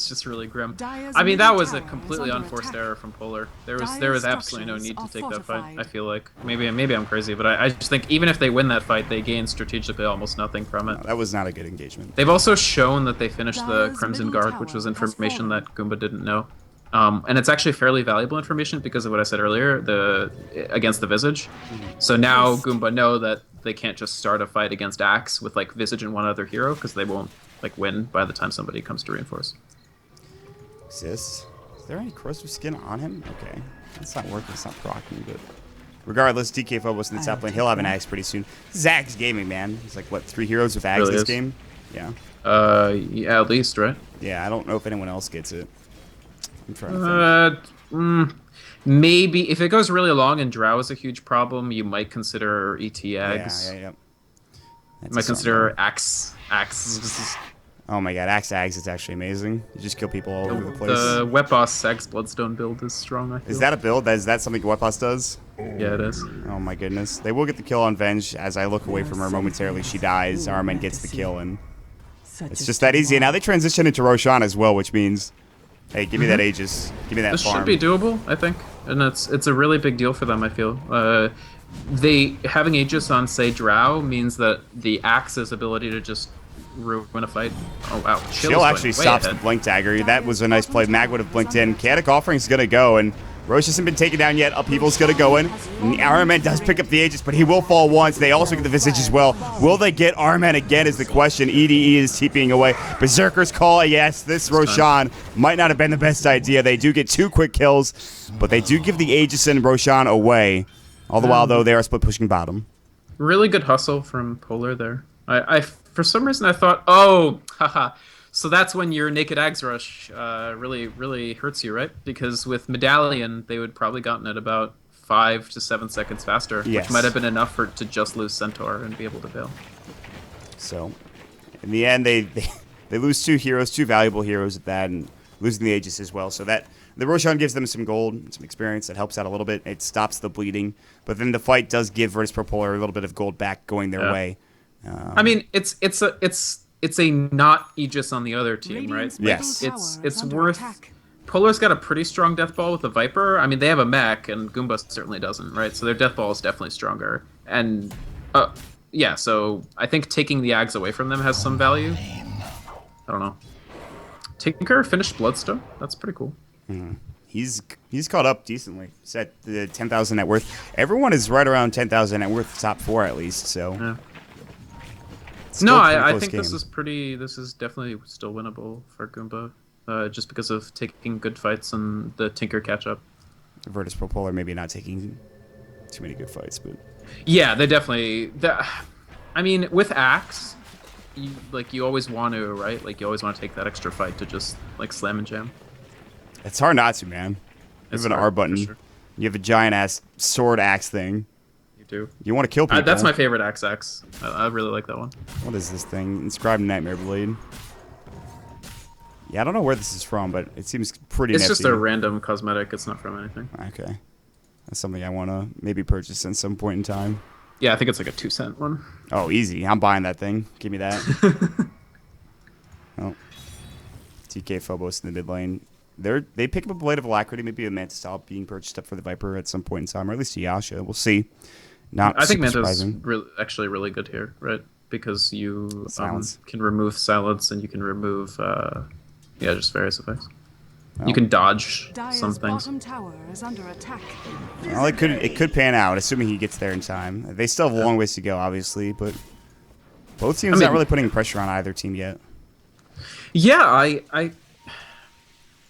just really grim. I mean, that was a completely unforced error from Polar. There was absolutely no need to take that fight. I feel like maybe I'm crazy, but I just think even if they win that fight, they gain strategically almost nothing from it. No, that was not a good engagement. They've also shown that they finished the Crimson Guard, which was information that GOOMBA didn't know. And it's actually fairly valuable information because of what I said earlier, against the Visage. So now GOOMBA know that they can't just start a fight against Axe with like Visage and one other hero because they won't like win by the time somebody comes to reinforce. Is there any corrosive skin on him? Okay, that's not working. It's not proccing, but regardless, DK Phobos in the top lane. He'll have an Axe pretty soon. Zach's gaming, man. He's like what 3 heroes with Axe Really this is. game? Yeah. Yeah, at least, right? Yeah, I don't know if anyone else gets it. I'm trying to think. Maybe if it goes really long and Drow is a huge problem, you might consider ET Eggs. Yeah. You might consider Axe. Oh my god, Axe Ags is actually amazing. You just kill people all over the place. The Wetboss Axe Bloodstone build is strong, I feel. Is that a build? Is that something Wetboss does? Yeah, it is. Oh my goodness. They will get the kill on Venge. As I look away from her momentarily, she dies. Armin gets the kill, and it's just that easy. And now they transition into Roshan as well, which means, hey, give me that Aegis. Give me that This farm. should be doable, I think. And it's a really big deal for them, I feel. Having Aegis on, say, Drow means that the Axe's ability to just ruin a fight. Oh, wow. Chill actually stops the Blink Dagger. That was a nice play. Mag would have blinked in. Chaotic Offering's going to go, and Roche hasn't been taken down yet. Upheaval's going to go in. Arman does pick up the Aegis, but he will fall once. They also get the Visage as well. Will they get Arman again is the question. EDE is TPing away. Berserker's Call, yes. This Roshan might not have been the best idea. They do get 2 quick kills, but they do give the Aegis and Roshan away. All the while, though, they are split pushing bottom. Really good hustle from Polar there. I for some reason I thought, oh, haha. So that's when your Naked Ags Rush really hurts you, right? Because with Medallion, they would probably gotten it about 5 to 7 seconds faster, yes. which might have been enough to just lose Centaur and be able to bail. So, in the end, they lose 2 heroes, 2 valuable heroes at that, and losing the Aegis as well. So that the Roshan gives them some gold, some experience that helps out a little bit. It stops the bleeding, but then the fight does give Virtus.Polar a little bit of gold back going their way. I mean, it's a not Aegis on the other team, right? Yes. It's worth. Polar's got a pretty strong death ball with the Viper. I mean, they have a mech, and GOOMBA certainly doesn't, right? So their death ball is definitely stronger. And yeah, so I think taking the Ags away from them has some value. I don't know. Tinker finished Bloodstone. That's pretty cool. He's caught up decently. He's at the 10,000 net worth. Everyone is right around 10,000 net worth, top 4 at least. So. Yeah. Still No, a I close think game. this is definitely still winnable for GOOMBA, just because of taking good fights and the Tinker catch up. Virtus.Polar maybe not taking too many good fights, but yeah, they definitely. I mean, with Axe, you always want to, right? Like you always want to take that extra fight to just like slam and jam. it's hard not to, man. You have an R button. Sure. You have a giant ass sword axe thing. Do. You want to kill people. That's my favorite Axe. I really like that one. What is this thing? Inscribed Nightmare Blade. Yeah, I don't know where this is from, but it seems pretty It's nifty. just a random cosmetic. It's not from anything. Okay. That's something I want to maybe purchase at some point in time. Yeah, I think it's like a 2-cent one. Oh, easy. I'm buying that thing. Give me that. Oh. TK Phobos in the mid lane. They pick up a Blade of Alacrity, maybe a Manta Style being purchased up for the Viper at some point in time, or at least a Yasha. We'll see. Not I think super Manta's surprising. actually really good here, right? Because you Silence. can remove silence and you can remove, just various effects. Well, You can dodge some Dire's things. bottom tower is under attack. well, it could pan out, assuming he gets there in time. They still have a long ways to go, obviously, but both teams I mean- not really putting pressure on either team yet. Yeah,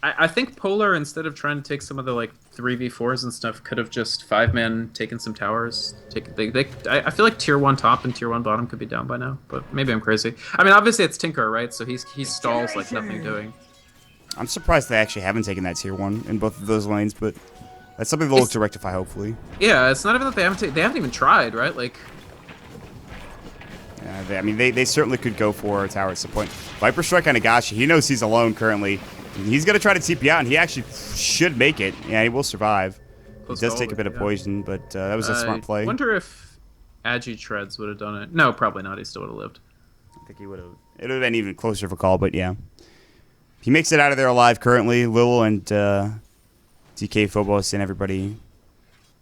I think Polar, instead of trying to take some of the like 3v4s and stuff, could have just 5-man taken some towers. I feel like tier 1 top and tier 1 bottom could be down by now, but maybe I'm crazy. I mean, obviously it's Tinker, right? So he stalls like nothing doing. I'm surprised they actually haven't taken that tier 1 in both of those lanes, but that's something they'll look to rectify, hopefully. Yeah, it's not even that they haven't even tried, right? Like. Yeah, I mean, they certainly could go for a tower at some point. Viper Strike on Nagashi. He knows he's alone currently. He's going to try to TP out, and he actually should make it. Yeah, he will survive. He does take a bit of poison, but that was a smart play. I wonder if Agi Treads would have done it. No, probably not. He still would have lived. I think he would have. It would have been even closer of a call, but yeah. He makes it out of there alive currently. Lil and DK Phobos and everybody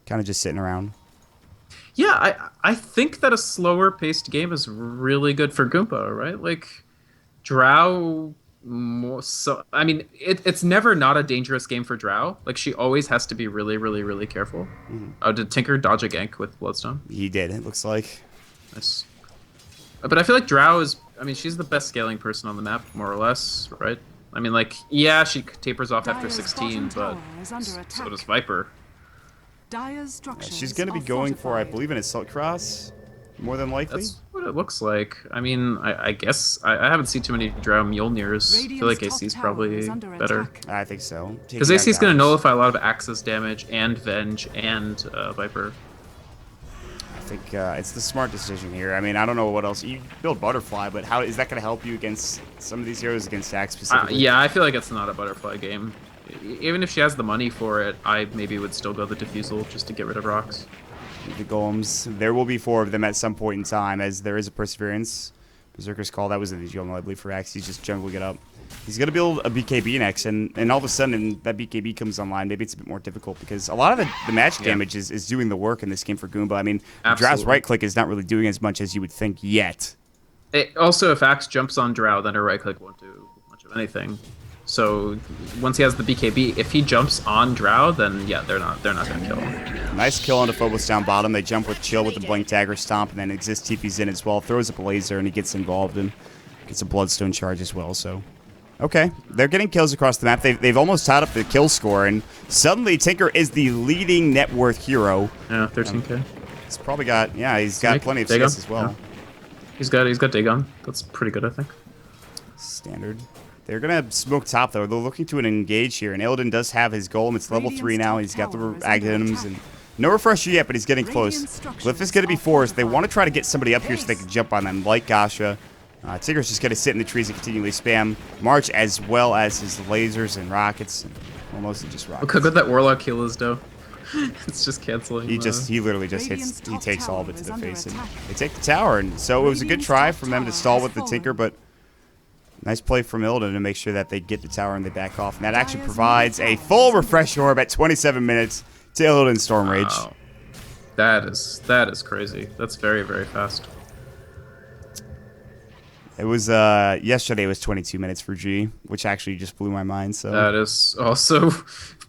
kind of just sitting around. Yeah, I think that a slower paced game is really good for Goomba, right? Like, Drow... I mean, it's never not a dangerous game for Drow. Like, she always has to be really, really, really careful. Oh, did Tinker dodge a gank with Bloodstone? He did, it looks like. Nice. But I feel like Drow is... I mean, she's the best scaling person on the map, more or less, right? I mean, like, yeah, she tapers off after 16, but so does Viper. Yeah, she's going to be going for, I believe, an Assault Cross, more than likely. That's what it looks like. I mean, I guess I haven't seen too many Drow Mjolnirs. I feel like AC's probably better. I think so. Because AC's going to nullify a lot of Axis damage and Venge and Viper. I think it's the smart decision here. I mean, I don't know what else. You build Butterfly, but how is that going to help you against some of these heroes, against Axe specifically? Yeah, I feel like it's not a Butterfly game. Even if she has the money for it, I maybe would still go the Diffusal just to get rid of rocks. The Golems, there will be 4 of them at some point in time, as there is a Perseverance. Berserker's Call, that was in the jungle, I believe, for Axe. He's just jungling it up. He's going to build a BKB next, and all of a sudden that BKB comes online. Maybe it's a bit more difficult, because a lot of the magic damage is doing the work in this game for Goomba. I mean, Drow's right-click is not really doing as much as you would think yet. Also, if Axe jumps on Drow, then her right-click won't do much of anything. So once he has the BKB, if he jumps on Drow, then yeah, they're not going to kill him. Nice kill onto Phobos down bottom. They jump with Chill with the Blink Dagger Stomp, and then Exist TP's in as well. Throws up a laser, and he gets involved and gets a Bloodstone charge as well. So, okay, they're getting kills across the map. They've almost tied up the kill score, and suddenly Tinker is the leading net worth hero. Yeah, 13k. He's probably got he's got plenty of CS as well. Yeah. He's got Dagon. That's pretty good, I think. Standard. They're going to smoke top, though. They're looking to engage here, and Illidan does have his golem. It's level 3 now. He's got the items, and no refresher yet, but he's getting close. Glyph is going to be forced. They want to try to get somebody up here so they can jump on them, like Gasha. Tinker's just going to sit in the trees and continually spam March, as well as his lasers and rockets, and well, mostly just rockets. Look how good that Warlock heal is, though. It's just canceling. He literally just hits. He takes all of it to the face, and they take the tower. And so it was a good try from them to stall with the Tinker, but nice play from Illidan to make sure that they get the tower and they back off. And that actually provides a full refresh orb at 27 minutes to Illidan Storm Rage. Wow. That is crazy. That's very, very fast. It was yesterday. It was 22 minutes for G, which actually just blew my mind. So that is also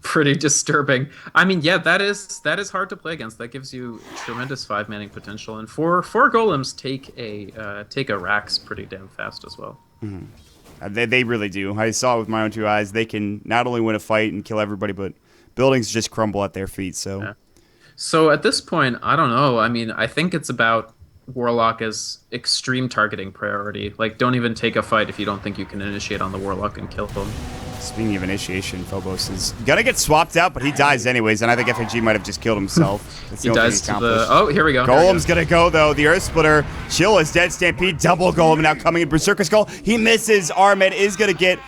pretty disturbing. I mean, yeah, that is hard to play against. That gives you tremendous 5-manning potential, and four golems take a Rax pretty damn fast as well. Mm-hmm. They really do. I saw it with my own 2 eyes. They can not only win a fight and kill everybody, but buildings just crumble at their feet. So, yeah. So at this point, I don't know. I mean, I think it's about Warlock as extreme targeting priority. Like, don't even take a fight if you don't think you can initiate on the Warlock and kill him. Speaking of initiation, Phobos is gonna get swapped out, but he dies anyways, and I think FAG might have just killed himself. He dies to the... Oh, here we go. Golem's gonna go, though. The Earth Splitter. Chill is dead. Stampede. Double Golem now coming in. Berserker Skull. He misses. Armed is gonna get...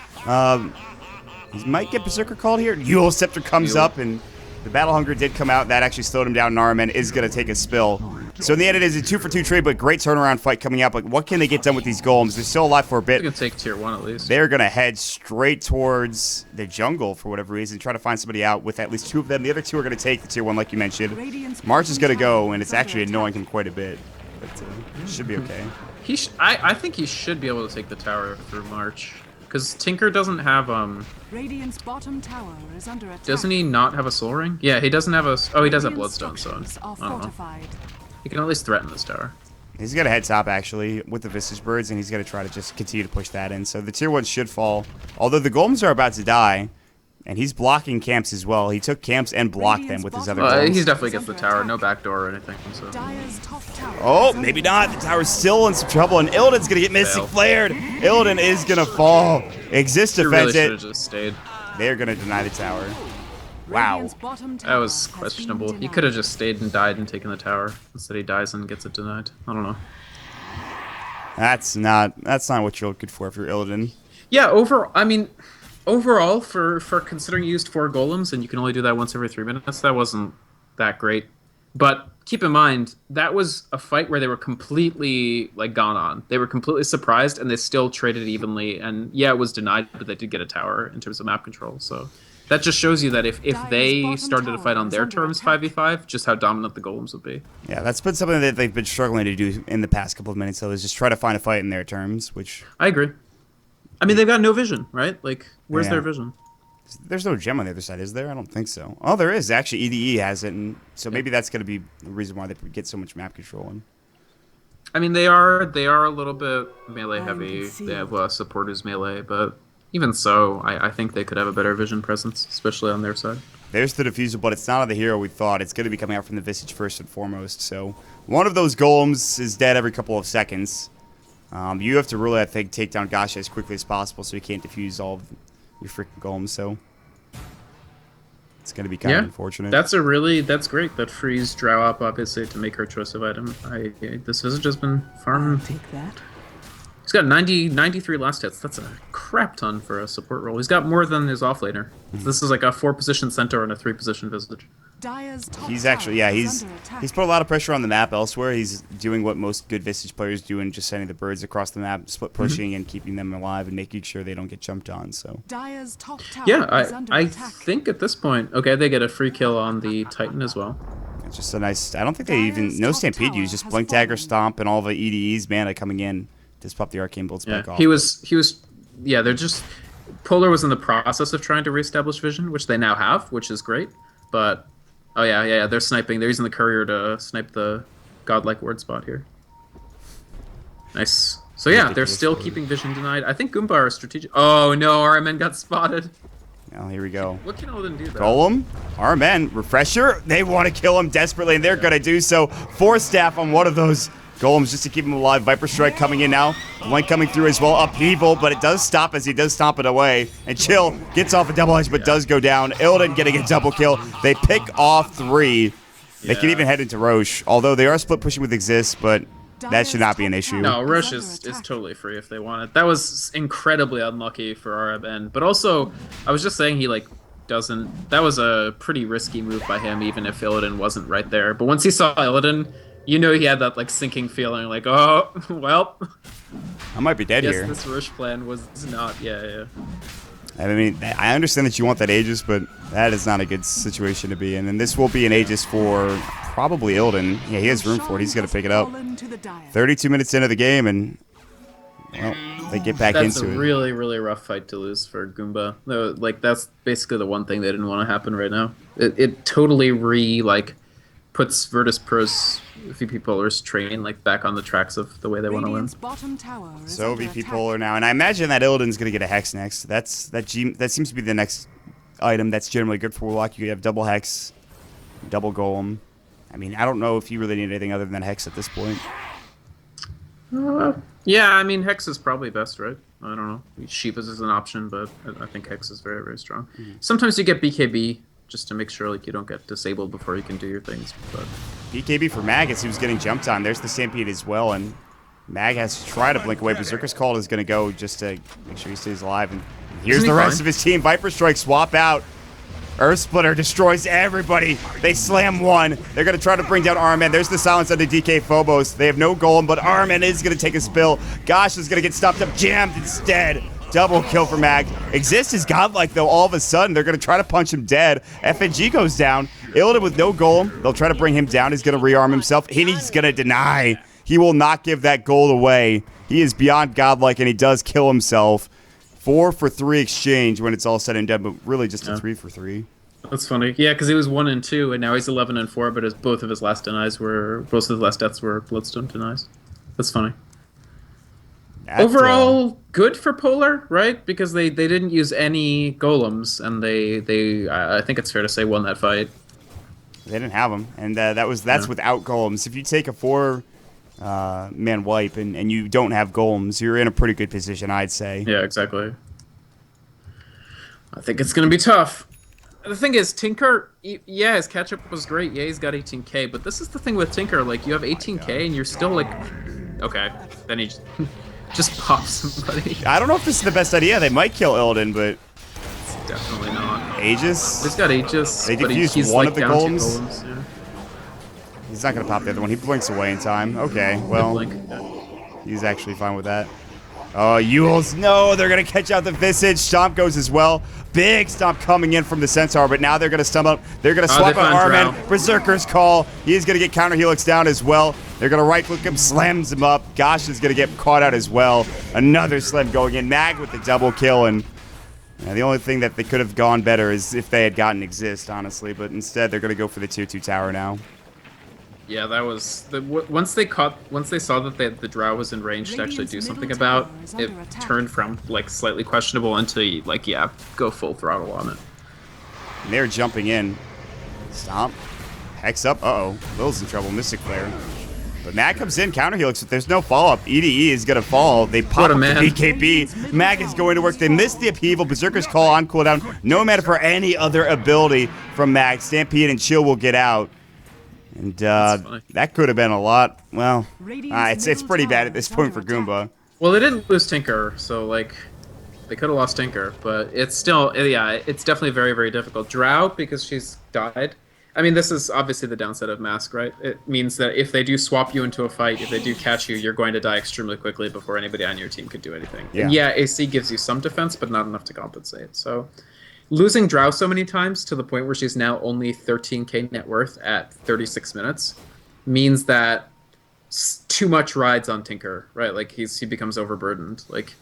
he might get Berserker called here. Yule Scepter comes up, and the Battle Hunger did come out. That actually slowed him down. Narman is gonna take a spill. So in the end, it is a 2-for-2 trade, but great turnaround fight coming up. Like, what can they get done with these golems? They're still alive for a bit. They're gonna take tier 1 at least. They're gonna head straight towards the jungle for whatever reason, try to find somebody out with at least 2 of them. The other 2 are gonna take the tier 1, like you mentioned. March is gonna go, and it's actually annoying him quite a bit, but should be okay. I think he should be able to take the tower through March, because Tinker doesn't have Radiant's bottom tower is under attack. Doesn't he not have a Soul Ring? Yeah, he doesn't have a... Oh, he does have Bloodstone, so I don't know. He can at least threaten this tower. He's got to head top, actually, with the Visage Birds, and he's going to try to just continue to push that in. So the tier 1 should fall. Although the Golems are about to die, And he's blocking camps as well. He took camps and blocked them with his other golems. He definitely gets the tower. No backdoor or anything. So. Oh, maybe not. The tower's still in some trouble, and Illidan's going to get Mystic Flared. Illidan is going to fall. Exist defends really it. Just stayed. They're going to deny the tower. Wow. That was questionable. He could have just stayed and died and taken the tower. Instead he dies and gets it denied. I don't know. That's not what you're looking for if you're Illidan. Yeah, overall, for considering you used 4 golems and you can only do that once every 3 minutes, that wasn't that great. But keep in mind, that was a fight where they were completely gone on. They were completely surprised and they still traded evenly. And yeah, it was denied, but they did get a tower in terms of map control. So that just shows you that if they started a fight on their terms 5v5, just how dominant the golems would be. Yeah, that's been something that they've been struggling to do in the past couple of minutes, though, is just try to find a fight in their terms, which... I agree. I mean, they've got no vision, right? Where's their vision? There's no gem on the other side, is there? I don't think so. Oh, there is. Actually, EDE has it, and so maybe that's going to be the reason why they get so much map control in. I mean, they are a little bit melee heavy. They have support who's melee, but even so, I think they could have a better vision presence, especially on their side. There's the diffusal, but it's not on the hero we thought. It's going to be coming out from the Visage first and foremost. So one of those golems is dead every couple of seconds. You have to really, I think, take down Gasha as quickly as possible so he can't defuse all of your freaking golems. So it's going to be kind of unfortunate. That's great. That frees Drow up, obviously, to make her choice of item. This Visage has been farming. Take that. He's got 93 last hits. That's a crap ton for a support role. He's got more than his offlaner. This is like a 4-position center and a 3-position Visage. He's actually, he's put a lot of pressure on the map elsewhere. He's doing what most good Visage players do and just sending the birds across the map, split pushing and keeping them alive and making sure they don't get jumped on. So yeah, I think at this point, okay, they get a free kill on the Titan as well. It's just a nice, I don't think they even, no Stampede use, just Blink Dagger Stomp and all the EDE's mana coming in. Just pop the Arcane Bolts back off. He was, they're just, Polar was in the process of trying to reestablish vision, which they now have, which is great, but... Oh, yeah, they're sniping. They're using the courier to snipe the godlike ward spot here. Nice. So, yeah, they're still keeping vision denied. I think GOOMBA are strategic. Oh, no, RMN got spotted. Oh, here we go. What can Illidan do, though? Golem, RMN, Refresher. They want to kill him desperately, and they're going to do so. 4 staff on one of those golems just to keep him alive. Viper Strike coming in now. One coming through as well. Upheaval, but it does stop as he does stomp it away. And Chill gets off a double edge, but does go down. Illidan getting a double kill. They pick off 3. They can even head into Roche, although they are split pushing with Exist, but that should not be an issue. No, Roche is totally free if they want it. That was incredibly unlucky for RMN. But also, I was just saying he, doesn't... That was a pretty risky move by him, even if Illidan wasn't right there. But once he saw Illidan... You know he had that sinking feeling, oh, well. I might be dead here. Yes, this Roche plan was not, yeah. I mean, I understand that you want that Aegis, but that is not a good situation to be in. And this will be an Aegis for probably Illidan. Yeah, he has room for it. He's going to pick it up. 32 minutes into the game, and, well, they get back into it. That's a really, really rough fight to lose for GOOMBA. That's basically the one thing they didn't want to happen right now. It totally puts Virtus Pro's VP.Polar's train back on the tracks of the way they want to win. So VP.Polar now, and I imagine that Illidan's going to get a Hex next. That seems to be the next item that's generally good for Warlock. You have double Hex, double Golem. I mean, I don't know if you really need anything other than Hex at this point. Yeah, I mean, Hex is probably best, right? I don't know. Shivas is an option, but I think Hex is very, very strong. Sometimes you get BKB just to make sure you don't get disabled before you can do your things. But BKB for Mag as he was getting jumped on. There's the Stampede as well, and Mag has to try to blink away. Berserker's Call is going to go just to make sure he stays alive. And here's the rest of his team. Viper Strike swap out. Earth Splitter destroys everybody. They slam one. They're going to try to bring down RMN. There's the silence on the DK Phobos. They have no golem, but RMN is going to take a spill. Gosh is going to get stopped up, jammed instead. Double kill for Mag. Exist is godlike, though, all of a sudden. They're going to try to punch him dead. FNG goes down. Illidan with no golem. They'll try to bring him down. He's going to rearm himself. He's going to deny. He will not give that gold away. He is beyond godlike, and he does kill himself. 4 for 3 exchange when it's all said and done, but really just a 3 for 3. That's funny. Yeah, because he was 1 and 2, and now he's 11 and 4, but both of his last deaths were Bloodstone denies. That's funny. Overall, good for Polar, right? Because they didn't use any golems, and they I think it's fair to say won that fight. They didn't have them, and that's without golems. If you take a 4-man wipe and you don't have golems, you're in a pretty good position, I'd say. Yeah, exactly. I think it's gonna be tough. The thing is, Tinker, yeah, his catch-up was great. Yeah, he's got 18k, but this is the thing with Tinker. Like, you have 18k, and you're still like, okay, then he just pops somebody. I don't know if this is the best idea. They might kill Illidan, but it's definitely not. Aegis? He's got Aegis. They defused one like of the golems. Yeah. He's not gonna pop the other one. He blinks away in time. Okay, well, he's actually fine with that. Oh, Yules, no, they're going to catch out the Visage. Stomp goes as well. Big Stomp coming in from the Centaur, but now they're going to stump up. They're going to swap out Armin. Berserker's Call. He's going to get counter helix down as well. They're going to right-click him, slams him up. Gosh is going to get caught out as well. Another slam going in. Mag with the double kill, and the only thing that they could have gone better is if they had gotten Exist, honestly, but instead they're going to go for the tier 2 tower now. Yeah, that was once they saw that the Drow was in range to actually do something about it, turned from like slightly questionable into like, yeah, go full throttle on it. And they're jumping in. Stomp. Hex up. Uh-oh. Lil's in trouble. Mystic Flare. But Mag comes in, counter helix, but there's no follow-up. EDE is going to fall. They pop up the BKB. Mag is going to work. They missed the upheaval. Berserker's Call on cooldown. No matter for any other ability from Mag. Stampede and Chill will get out. And that could have been a lot. Well, it's pretty bad at this point for GOOMBA. Well, they didn't lose Tinker, so like they could have lost Tinker, but it's still, yeah, it's definitely very, very difficult. Drow, because she's died. I mean, this is obviously the downside of Mask, right? It means that if they do swap you into a fight, if they do catch you, you're going to die extremely quickly before anybody on your team could do anything. Yeah, and yeah, AC gives you some defense, but not enough to compensate. So losing Drow so many times to the point where she's now only 13k net worth at 36 minutes means that too much rides on Tinker, right? Like he becomes overburdened. Like,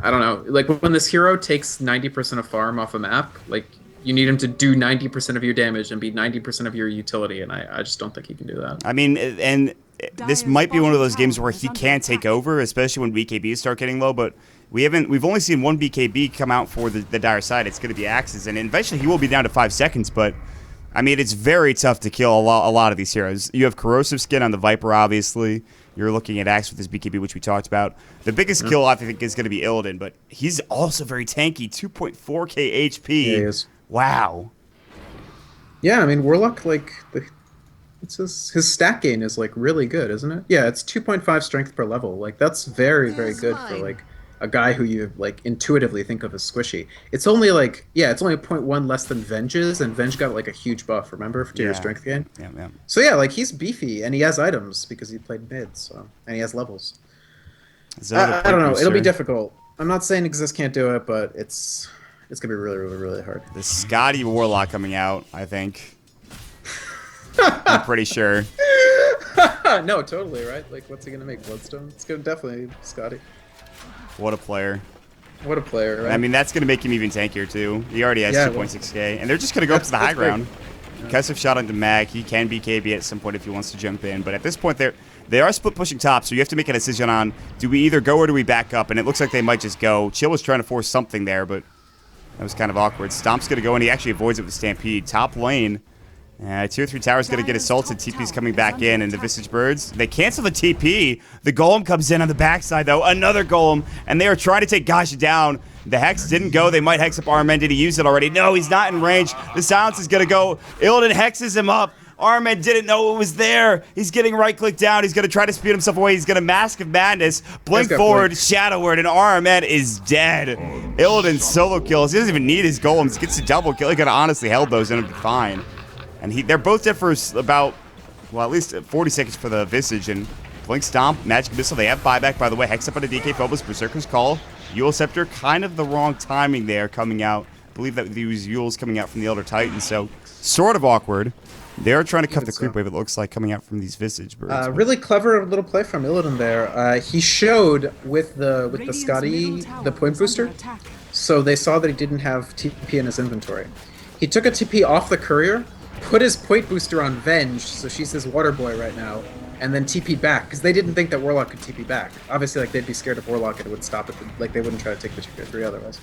I don't know. Like when this hero takes 90% of farm off a map, like you need him to do 90% of your damage and be 90% of your utility, and I just don't think he can do that. I mean, and this might be one of those games where he can take over, especially when BKBs start getting low, but we've only seen one BKB come out for the dire side. It's going to be Axes, and eventually he will be down to 5 seconds, but I mean, it's very tough to kill a lot of these heroes. You have Corrosive Skin on the Viper, obviously. You're looking at Axe with his BKB, which we talked about. The biggest kill, I think, is going to be Illidan, but he's also very tanky, 2.4k HP. Yeah, he is. Wow. Yeah, I mean, Warlock, like, it's his stat gain is, like, really good, isn't it? Yeah, it's 2.5 strength per level. Like, that's very, very good for, like, a guy who you, like, intuitively think of as squishy. It's only, like, yeah, it's only 0.1 less than Venge's, and Venge got, like, a huge buff, remember, to your strength gain? Yeah, yeah. So, yeah, like, he's beefy, and he has items, because he played mid, so, and he has levels. I don't know, it'll be difficult. I'm not saying Exist can't do it, but it's going to be really, really, really hard. The Scotty Warlock coming out, I think. I'm pretty sure. No, totally, right? Like, what's he going to make? Bloodstone? It's going to definitely Scotty. What a player. What a player, right? I mean, that's going to make him even tankier, too. He already has 2.6k. And they're just going to go up to the high ground. Concussive shot onto Mag. He can be KB at some point if he wants to jump in. But at this point, they are split pushing top, so you have to make a decision on, do we either go or do we back up? And it looks like they might just go. Chill was trying to force something there, but that was kind of awkward. Stomp's going to go, and he actually avoids it with Stampede. Top lane. Tier 3 tower's going to get assaulted. TP's coming back in, and the Visage Birds, they cancel the TP. The Golem comes in on the backside, though. Another Golem, and they are trying to take Gash down. The Hex didn't go. They might Hex up Armen. Did he use it already? No, he's not in range. The Silence is going to go. Illidan hexes him up. Armen didn't know it was there. He's getting right-click down. He's going to try to speed himself away. He's going to Mask of Madness. Blink forward, Shadowward, and Armen is dead. Illidan solo kills. He doesn't even need his Golems. He gets a double kill. He could have honestly held those and it'd be fine. And they're both dead for about, well, at least 40 seconds for the Visage. And Blink Stomp, Magic Missile, they have buyback, by the way. Hex up on a DK Phobos, Berserker's Call. Eul Scepter, kind of the wrong timing there coming out. I believe that these Eul's coming out from the Elder Titan, so sort of awkward. They're trying to cut the creep wave, it looks like, coming out from these Visage Birds. Really clever little play from Illidan there. He showed with the Scotty the point booster, so they saw that he didn't have TP in his inventory. He took a TP off the courier, put his point booster on Venge, so she's his water boy right now, and then TP'd back because they didn't think that Warlock could TP back. Obviously, like they'd be scared of Warlock and it would stop it. Like they wouldn't try to take the tier 3 otherwise.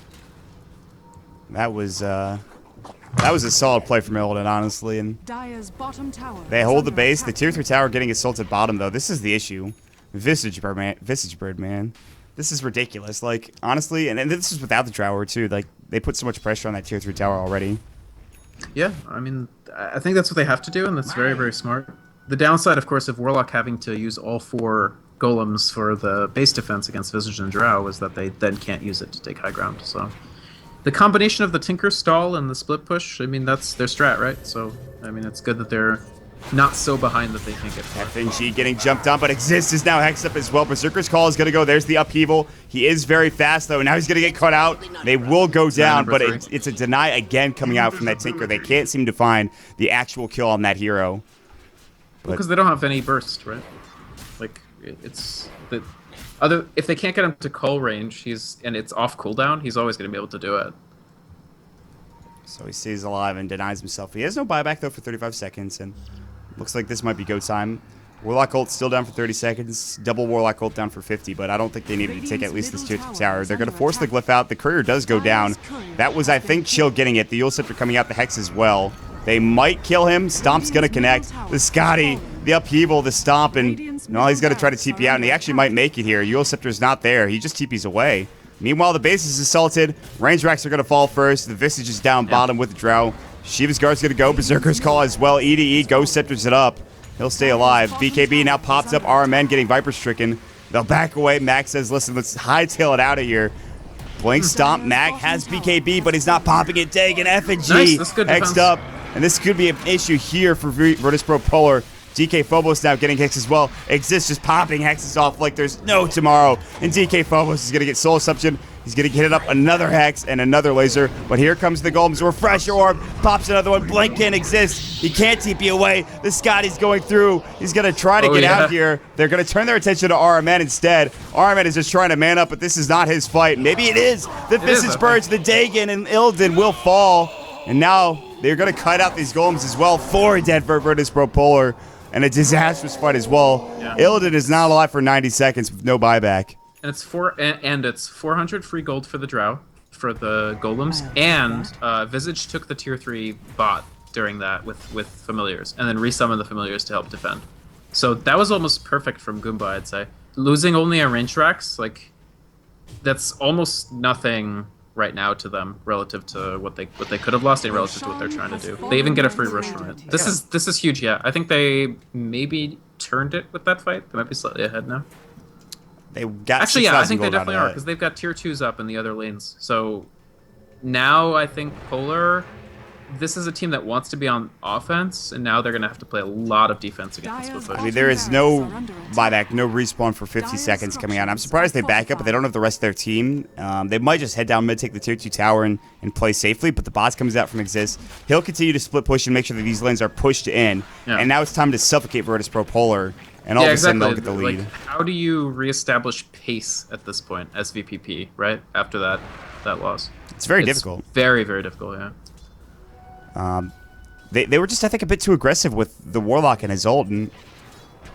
That was a solid play from Illidan, honestly, and Dire's bottom tower they hold the base. The tier 3 tower getting assaulted bottom, though. This is the issue. Visage Bird, man. This is ridiculous. Like, honestly, and this is without the tower, too. Like, they put so much pressure on that tier 3 tower already. Yeah, I mean, I think that's what they have to do, and that's very, very smart. The downside, of course, of Warlock having to use all 4 golems for the base defense against Visage and Drow is that they then can't use it to take high ground, so... The combination of the Tinker stall and the split push, I mean, that's their strat, right? So, I mean, it's good that they're not so behind that they can't get far. FNG getting jumped on, but Exist is now hexed up as well. Berserker's Call is going to go. There's the upheaval. He is very fast, though. Now he's going to get caught out. They will go down, but it's a deny again coming out from that Tinker. They can't seem to find the actual kill on that hero. Because they don't have any burst, right? Like, it's... if they can't get him to call range, and it's off cooldown, he's always going to be able to do it. So he stays alive and denies himself. He has no buyback, though, for 35 seconds, and looks like this might be go time. Warlock ult still down for 30 seconds. Double Warlock ult down for 50, but I don't think they needed to take at least this tier 2 tower. They're going to force the glyph out. The courier does go down. That was, I think, Chill getting it. The Yule Scepter coming out the hex as well. They might kill him. Stomp's going to connect. The Scotty, the upheaval, the stomp, and no, he's going to try to TP out, and he actually might make it here. Yule Scepter's not there. He just TP's away. Meanwhile, the base is assaulted. Range racks are going to fall first. The Visage is down bottom with the Drow. Shiva's Guard's going to go. Berserker's Call as well. EDE, Ghost Scepters it up. He'll stay alive. BKB now pops up. RMN getting Viper stricken. They'll back away. Mac says, listen, let's hightail it out of here. Blink Stomp. Mac has BKB, but he's not popping it. Dag and FNG hexed up. And this could be an issue here for VP.Polar. DK Phobos now getting hexed as well. Exist just popping hexes off like there's no tomorrow. And DK Phobos is going to get soul subsumed. He's going to hit it up another hex and another laser. But here comes the Golems. Refresh Orb. Pops another one. Blink can't exist. He can't TP away. The Scotty's going through. He's going to try to get out here. They're going to turn their attention to RMN instead. RMN is just trying to man up, but this is not his fight. Maybe it is. The Visage Birds, the Dagon, and Illidan will fall. And now they're going to cut out these Golems as well. 4 dead for VP.Polar. And a disastrous fight as well. Yeah. Illidan is not alive for 90 seconds with no buyback. And it's 400 free gold for the Drow, for the Golems, and Visage took the tier 3 bot during that with familiars, and then resummoned the familiars to help defend. So that was almost perfect from GOOMBA, I'd say. Losing only a range racks, like, that's almost nothing right now to them relative to what they could have lost and relative to what they're trying to do. They even get a free rush from it. This is huge. Yeah, I think they maybe turned it with that fight. They might be slightly ahead now. They got actually, yeah, I think they definitely are because they've got tier 2s up in the other lanes. So now I think Polar. This is a team that wants to be on offense, and now they're going to have to play a lot of defense against this. I mean, there is no buyback, no respawn for 50 seconds coming out. I'm surprised they back up, but they don't have the rest of their team. They might just head down mid, take the tier 2 tower, and play safely, but the boss comes out from Exist. He'll continue to split push and make sure that these lanes are pushed in, and now it's time to suffocate VP.Polar, and all of a sudden they'll get the lead. Like, how do you reestablish pace at this point as VPP, right, after that loss? It's very difficult. Very, very difficult, yeah. They were just, I think, a bit too aggressive with the Warlock and his ult, and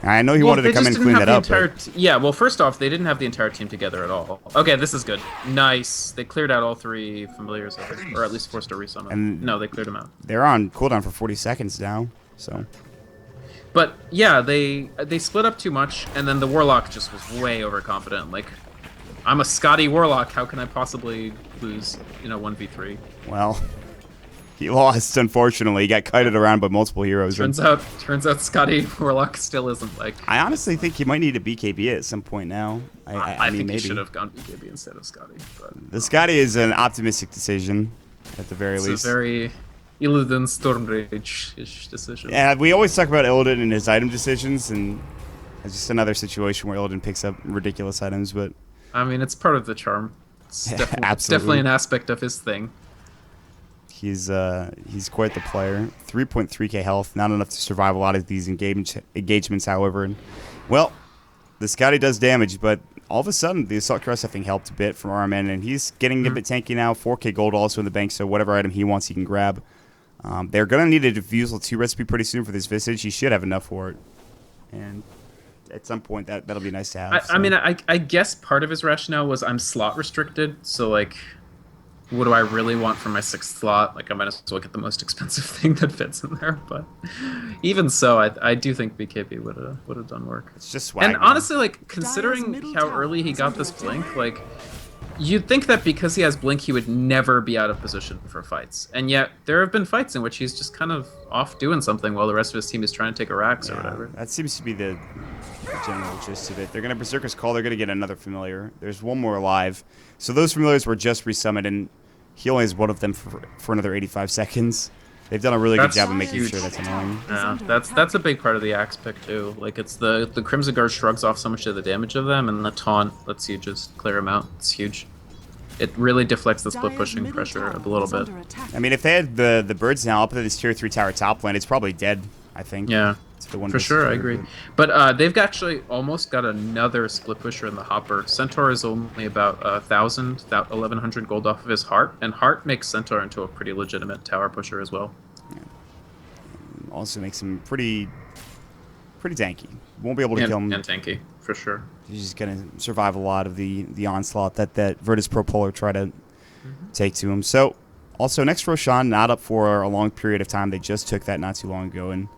I know he wanted to come in and clean that up. Yeah, well, first off, they didn't have the entire team together at all. Okay, this is good. Nice. They cleared out all 3 familiars, or at least forced a resummon. And no, they cleared them out. They're on cooldown for 40 seconds now, so... But, yeah, they split up too much, and then the Warlock just was way overconfident. Like, I'm a Scotty Warlock, how can I possibly lose, 1v3? Well... He lost, unfortunately. He got kited around by multiple heroes. Turns out Scotty Warlock still isn't like... I honestly think he might need a BKB at some point now. I mean, think maybe he should have gone BKB instead of Scotty. But, the Scotty is an optimistic decision, at the very least. It's a very Illidan Stormrage-ish decision. Yeah, we always talk about Illidan and his item decisions, and it's just another situation where Illidan picks up ridiculous items, but... I mean, it's part of the charm. It's definitely an aspect of his thing. He's quite the player. 3.3k health, not enough to survive a lot of these engagements, however. And, well, the Scotty does damage, but all of a sudden, the Assault Cross, I think, helped a bit from RMN, and he's getting a bit tanky now. 4k gold also in the bank, so whatever item he wants, he can grab. They're going to need a Diffusal 2 recipe pretty soon for this Visage. He should have enough for it. And at some point that'll be nice to have. I mean, I guess part of his rationale was I'm slot restricted, so like, what do I really want for my 6th slot? Like, I might as well get the most expensive thing that fits in there. But even so, I do think BKB would have done work. It's just swag. And honestly, like, considering how early he got this blink, like, you'd think that because he has blink, he would never be out of position for fights. And yet, there have been fights in which he's just kind of off doing something while the rest of his team is trying to take a Rax or whatever. That seems to be the general gist of it. They're going to Berserker's Call. They're going to get another familiar. There's one more alive. So those familiars were just resummoned, and he only has one of them for another 85 seconds. They've done a really good job of making sure that's annoying. Yeah, that's a big part of the axe pick too. Like, it's the Crimson Guard shrugs off so much of the damage of them, and the taunt lets you just clear them out. It's huge. It really deflects the split pushing pressure a little bit. I mean, if they had the birds now up at this tier 3 tower top lane, it's probably dead, I think. Yeah, for sure, I agree. But they've actually almost got another split pusher in the hopper. Centaur is only about 1,100 gold off of his heart, and heart makes Centaur into a pretty legitimate tower pusher as well. Yeah. Also makes him pretty tanky. Won't be able to kill him. And tanky, for sure. He's just going to survive a lot of the onslaught that Virtus.Polar try to take to him. So, also, next Roshan, not up for a long period of time. They just took that not too long ago, and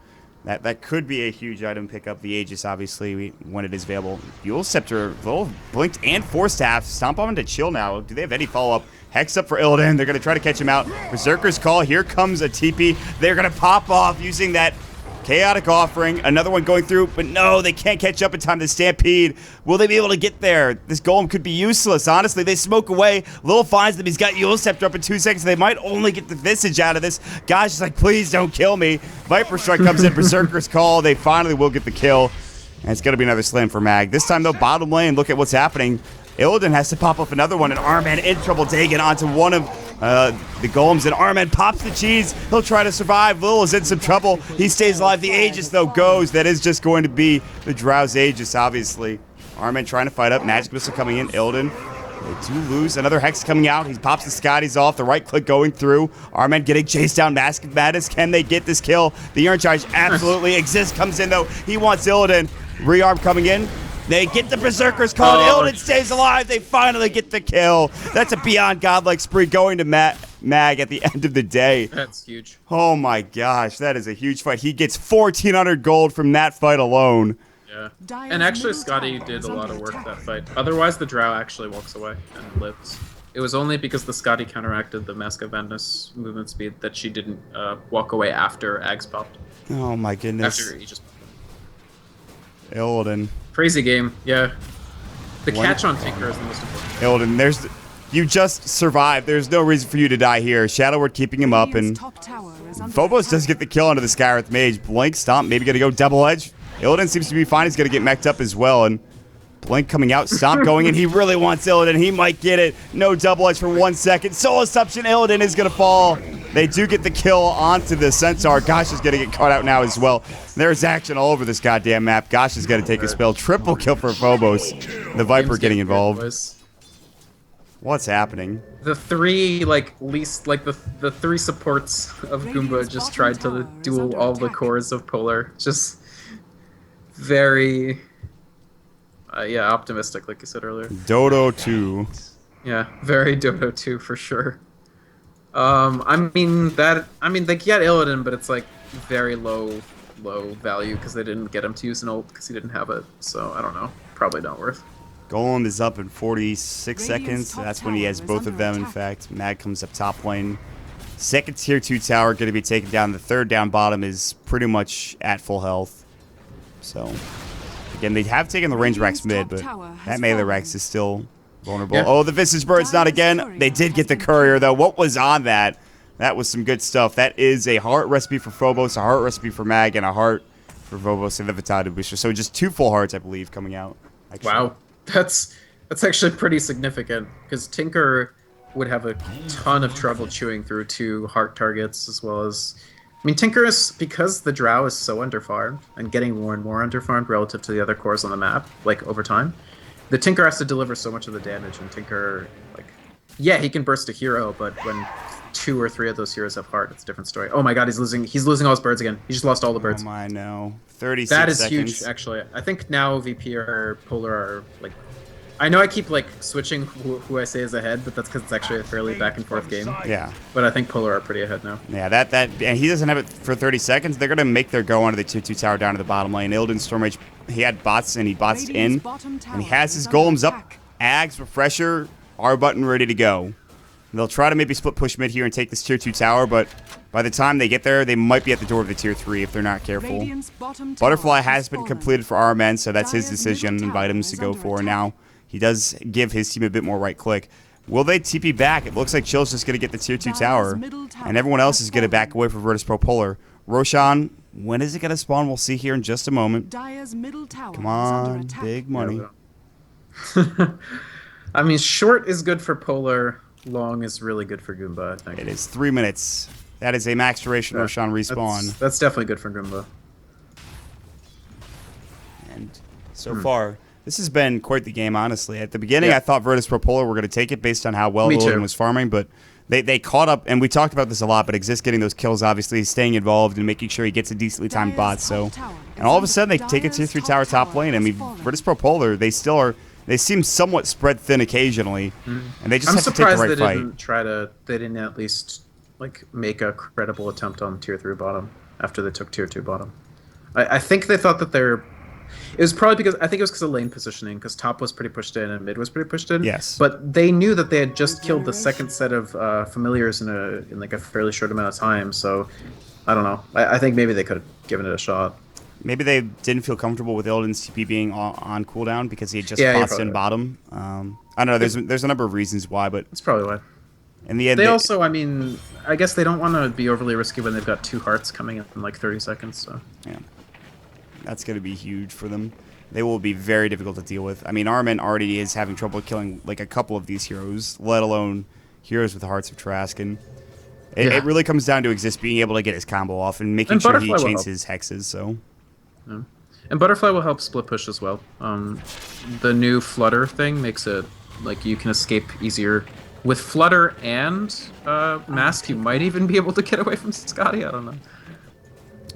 that could be a huge item pickup. The Aegis, obviously, when it is available. Buell Scepter, little blinked and Force Staff. Stomp on him to chill now. Do they have any follow-up? Hex up for Illidan. They're going to try to catch him out. Berserker's Call. Here comes a TP. They're going to pop off using that Chaotic Offering. Another one going through, but no, they can't catch up in time to Stampede. Will they be able to get there? This Golem could be useless, honestly. They smoke away. Lil finds them. He's got Yule Scepter up in 2 seconds. They might only get the Visage out of this. Gosh, is like, please don't kill me. Viper Strike comes in. Berserker's Call. They finally will get the kill. And it's going to be another slam for Mag. This time, though, bottom lane, look at what's happening. Illidan has to pop up another one, and Arman in trouble taking onto one of the Golems, and Arman pops the cheese. He'll try to survive. Lil is in some trouble. He stays alive. The Aegis, though, goes. That is just going to be the Drow's Aegis, obviously. Arman trying to fight up. Magic Missile coming in. Illidan. They do lose. Another Hex coming out. He pops the Scotties off. The right click going through. Arman getting chased down. Mask of Madness. Can they get this kill? The Urn Charge absolutely exists. Comes in, though. He wants Illidan. Rearm coming in. They get the Berserker's Call. Illidan stays alive. They finally get the kill. That's a beyond godlike spree going to Mag at the end of the day. That's huge. Oh my gosh, that is a huge fight. He gets 1,400 gold from that fight alone. Yeah. And actually, Scotty did a lot of work that fight. Otherwise, the Drow actually walks away and lives. It was only because the Scotty counteracted the Mask of Madness movement speed that she didn't walk away after Ags popped. Oh my goodness. After he just... Illidan. Crazy game, yeah. The catch on Tinker is the most important. Illidan, you just survived. There's no reason for you to die here. Shadow Word keeping him up, and Phobos does get the kill onto the Skywrath Mage. Blink, Stomp, maybe gonna go double edge. Illidan seems to be fine. He's gonna get mech'd up as well, and Blink coming out, Stomp going in. He really wants Illidan. He might get it. No double edge for 1 second. Soul Assumption, Illidan is gonna fall. They do get the kill onto the Centaur. Gosh is going to get caught out now as well. There's action all over this goddamn map. Gosh is going to take a spell. Triple kill for Phobos. The Viper getting involved. What's happening? The three, the three supports of Goomba just tried to duel all the cores of Polar. Just very, yeah, optimistic, like you said earlier. Dodo 2. Yeah, very Dodo 2 for sure. I mean, they get Illidan, but it's like very low value because they didn't get him to use an ult because he didn't have it. So I don't know, probably not worth. Golem is up in 46 seconds. That's when he has both of them. In fact, Mag comes up top lane. Second tier 2 tower going to be taken down. The third down bottom is pretty much at full health. So again, they have taken the range Rex mid, but that melee Rex is still vulnerable. Yeah. Oh, the Visage Bird's not again. They did get the courier, though. What was on that? That was some good stuff. That is a heart recipe for Phobos, a heart recipe for Mag, and a heart for Phobos and the Vitality Booster. So just 2 full hearts, I believe, coming out. Actually. Wow. That's actually pretty significant, because Tinker would have a ton of trouble chewing through 2 heart targets, as well as... I mean, Tinker is, because the Drow is so underfarmed, and getting more and more underfarmed relative to the other cores on the map, like, over time, the Tinker has to deliver so much of the damage, and Tinker, like, yeah, he can burst a hero, but when 2 or 3 of those heroes have heart, it's a different story. Oh my god, he's losing all his birds again. He just lost all the birds. Oh my, no. 36 That is seconds. huge, actually. I think now VP or Polar are, like... I know I keep, like, switching who I say is ahead, but that's because it's actually a fairly back-and-forth game. Yeah. But I think Polar are pretty ahead now. Yeah, and he doesn't have it for 30 seconds. They're going to make their go onto the tier 2 tower down to the bottom lane. Illidan Stormrage, he had bots, and he bots in, and he has his golems up. Ags, Refresher, R button ready to go. They'll try to maybe split push mid here and take this tier 2 tower, but by the time they get there, they might be at the door of the tier 3 if they're not careful. Butterfly has been completed for our men, so that's his decision and items to go for. Now, he does give his team a bit more right click. Will they TP back? It looks like Chill's just going to get the tier 2 tower, and everyone else is going to back away from Virtus.Polar. Roshan, when is it going to spawn? We'll see here in just a moment. Come on, big money. I mean, short is good for Polar. Long is really good for Goomba, I think. It is 3 minutes. That is a max duration Roshan respawn. That's definitely good for Goomba. And so far, this has been quite the game, honestly. At the beginning, I thought Virtus.Polar were going to take it based on how well Illidan was farming, but they caught up, and we talked about this a lot, but Exist getting those kills, obviously, staying involved and making sure he gets a decently timed bot. So, and all of a sudden, they take a tier 3 tower top lane. I mean, Virtus.Polar, they still are... They seem somewhat spread thin occasionally, and they just have to take the right fight. They didn't at least like make a credible attempt on tier 3 bottom after they took tier 2 bottom. I think they thought that they're... It was probably because... I think it was because of lane positioning, because top was pretty pushed in and mid was pretty pushed in. Yes. But they knew that they had just killed the second set of familiars in like a fairly short amount of time, so I don't know. I think maybe they could have given it a shot. Maybe they didn't feel comfortable with Illidan's TP being on cooldown because he had just boxed in bottom. I don't know. There's a number of reasons why, but that's probably why. In the end, they also, I mean, I guess they don't want to be overly risky when they've got 2 hearts coming in like 30 seconds. So yeah, that's going to be huge for them. They will be very difficult to deal with. I mean, Armin already is having trouble killing like a couple of these heroes, let alone heroes with Hearts of Trask. And it really comes down to Exist being able to get his combo off and making sure he chains his hexes. So. Yeah. And Butterfly will help split push as well. The new Flutter thing makes it like you can escape easier. With Flutter and Mask, you might even be able to get away from Scotty. I don't know.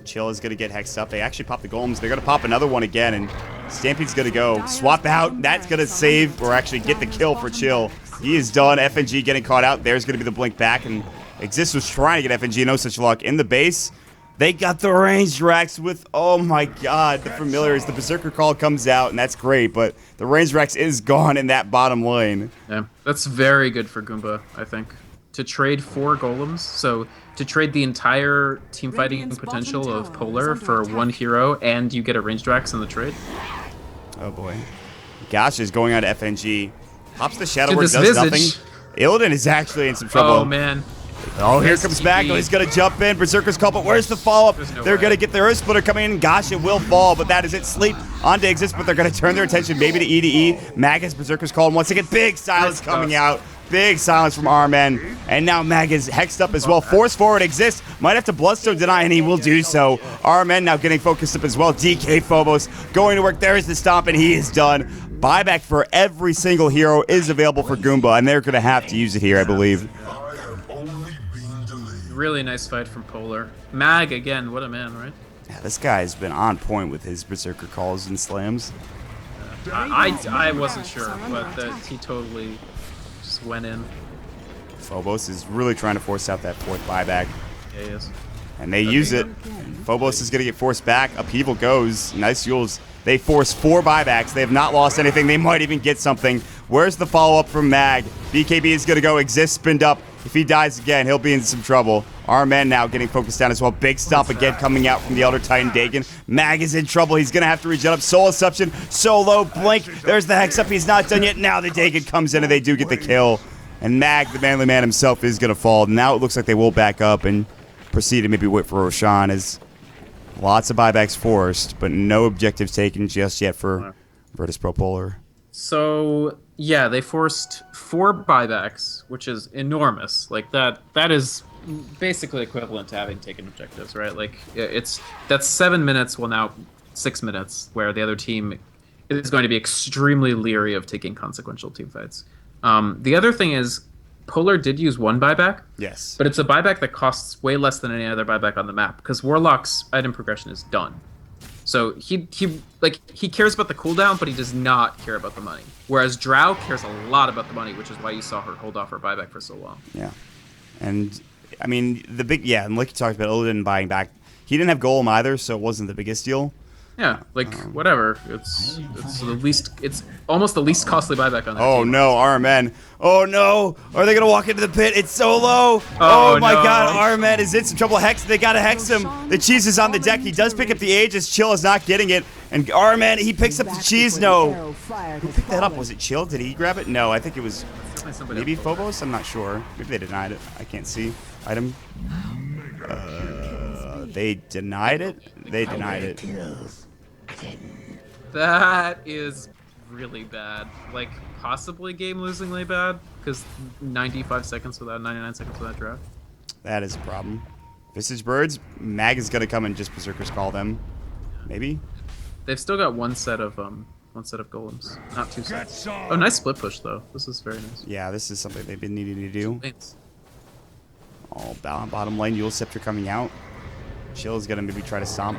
Chill is going to get hexed up. They actually pop the golems. They're going to pop another one again, and Stampede's going to go. Swap out. That's going to save or actually get the kill for Chill. He is done. FNG getting caught out. There's going to be the blink back, and Exist was trying to get FNG. No such luck. In the base, they got the ranged Rex with, oh my god, the familiars. The Berserker Call comes out, and that's great, but the ranged Rex is gone in that bottom lane. Yeah, that's very good for Goomba, I think. To trade 4 golems, so to trade the entire team fighting potential of Polar for 1 hero, and you get a ranged Rex in the trade. Oh boy. Gosh is going on to FNG. Pops the Shadow Word, does nothing. Illidan is actually in some trouble. Oh man. Oh, here comes Magno. He's going to jump in. Berserker's call, but where's the follow-up? They're going to get their Earth Splitter coming in. Gosh, it will fall, but that is it. Sleep onto Exist, but they're going to turn their attention maybe to EDE. Mag has Berserker's call, and once again, big silence coming out. Big silence from Armen. And now Mag is hexed up as well. Force forward Exist. Might have to Bloodstone deny, and he will do so. Armen now getting focused up as well. DK Phobos going to work. There's the stomp, and he is done. Buyback for every single hero is available for Goomba, and they're going to have to use it here, I believe. Really nice fight from Polar. Mag again, what a man, right? Yeah, this guy's been on point with his Berserker calls and slams. I wasn't sure, but he totally just went in. Phobos is really trying to force out that 4th buyback. Yeah, he is. And they use it. Phobos is going to get forced back. Upheaval goes. Nice Yules. They force 4 buybacks. They have not lost anything. They might even get something. Where's the follow-up from Mag? BKB is going to go. Exist spinned up. If he dies again, he'll be in some trouble. Armen now getting focused down as well. Big stomp again coming out from the Elder Titan Dagon. Mag is in trouble. He's going to have to regen up. Soul Assumption, solo, blink. There's the hex up. He's not done yet. Now the Dagon comes in and they do get the kill. And Mag, the manly man himself, is going to fall. Now it looks like they will back up and proceed to maybe wait for Roshan as lots of buybacks forced, but no objectives taken just yet for Virtus.Polar. So, yeah, they forced 4 buybacks, which is enormous. Like, that is basically equivalent to having taken objectives, right? Like, that's 7 minutes, well, now 6 minutes, where the other team is going to be extremely leery of taking consequential team fights. The other thing is, Polar did use one buyback. Yes. But it's a buyback that costs way less than any other buyback on the map because Warlock's item progression is done. So he cares about the cooldown, but he does not care about the money. Whereas Drow cares a lot about the money, which is why you saw her hold off her buyback for so long. Yeah. And I mean and like you talked about Illidan buying back, he didn't have Golem either, so it wasn't the biggest deal. Yeah, whatever. It's almost the least costly buyback on that Oh team. no, RMN. Oh no, are they gonna walk into the pit? It's so low. Oh my god, RMN is in some trouble. Hex, they gotta hex him. The cheese is on the deck. He does pick up the Aegis. Chill is not getting it. And RMN, he picks up the cheese. No. Who picked that up? Was it Chill? Did he grab it? No, I think it was maybe Phobos? I'm not sure. Maybe they denied it. I can't see. Item. They denied it? They denied it. That is really bad. Like, possibly game-losingly bad, because 95 seconds without 99 seconds without draft. That is a problem. Visage Birds, Mag is gonna come and just Berserkers call them. Maybe? They've still got one set of golems, not two sets. Oh, nice split push though. This is very nice. Yeah, this is something they've been needing to do. All bottom lane, Yule Scepter coming out. Chill is gonna maybe try to stomp.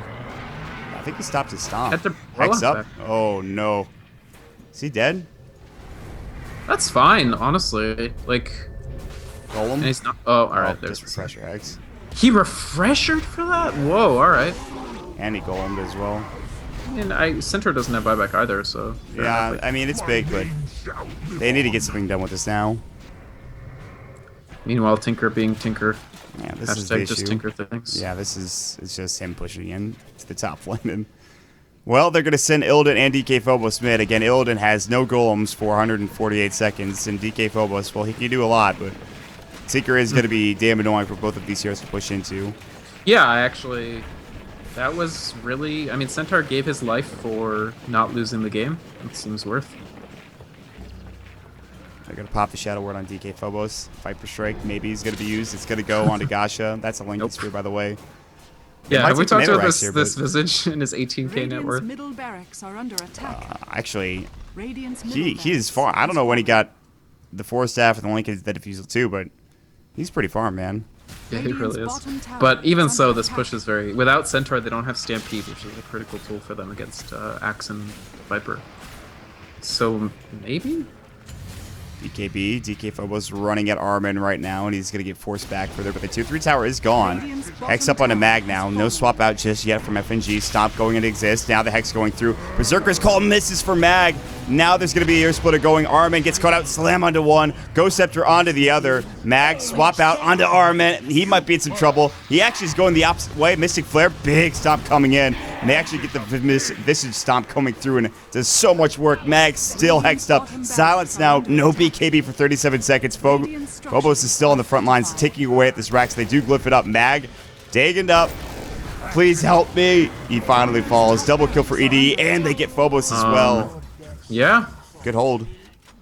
I think he stopped his stomp. Hex up. Oh no. Is he dead? That's fine, honestly. Like, Golem? and he's not. Oh, all right. There's just refresher Hex. He refreshered for that? Whoa, all right. And he golemed as well. And Centaur doesn't have buyback either, so. Yeah, I mean it's big, but they need to get something done with this now. Meanwhile, Tinker being Tinker. Yeah, this is the issue. Just Tinker things. Yeah, it's just him pushing in to the top lane. And, well, they're going to send Illidan and DK Phobos mid. Again, Illidan has no golems for 148 seconds, and DK Phobos, well, he can do a lot, but Tinker is going to be damn annoying for both of these heroes to push into. Yeah, that was really... I mean, Centaur gave his life for not losing the game. It seems worth. They're going to pop the Shadow Word on DK Phobos. Viper Strike maybe is going to be used. It's going to go onto Gasha. That's a Lincoln Sphere, by the way. Yeah, have we talked about this Visage and his 18k net worth? Middle barracks are under attack. Actually, he is far. I don't know when he got the 4 staff and the Lincoln the Diffusal too, but he's pretty farm, man. Yeah, he really is. But even so, this push is very... Without Centaur, they don't have Stampede, which is a critical tool for them against Axe and Viper. So, maybe? DK Phobos running at Armin right now, and he's going to get forced back further, but the 2-3 tower is gone. Hex up onto Mag now. No swap out just yet from FNG. Stomp going into Exist. Now the Hex going through. Berserker's Call misses for Mag. Now there's going to be a Ear Splitter going. Armin gets caught out. Slam onto one. Ghost Scepter onto the other. Mag swap out onto Armin. He might be in some trouble. He actually is going the opposite way. Mystic Flare. Big stomp coming in. And they actually get the Visage Stomp coming through, and it does so much work. Mag still hexed up. Silence now. No BKB for 37 seconds. Phobos is still on the front lines, taking away at this rack, so they do glyph it up. Mag digging up. Please help me. He finally falls. Double kill for ED, and they get Phobos as well. Yeah. Good hold.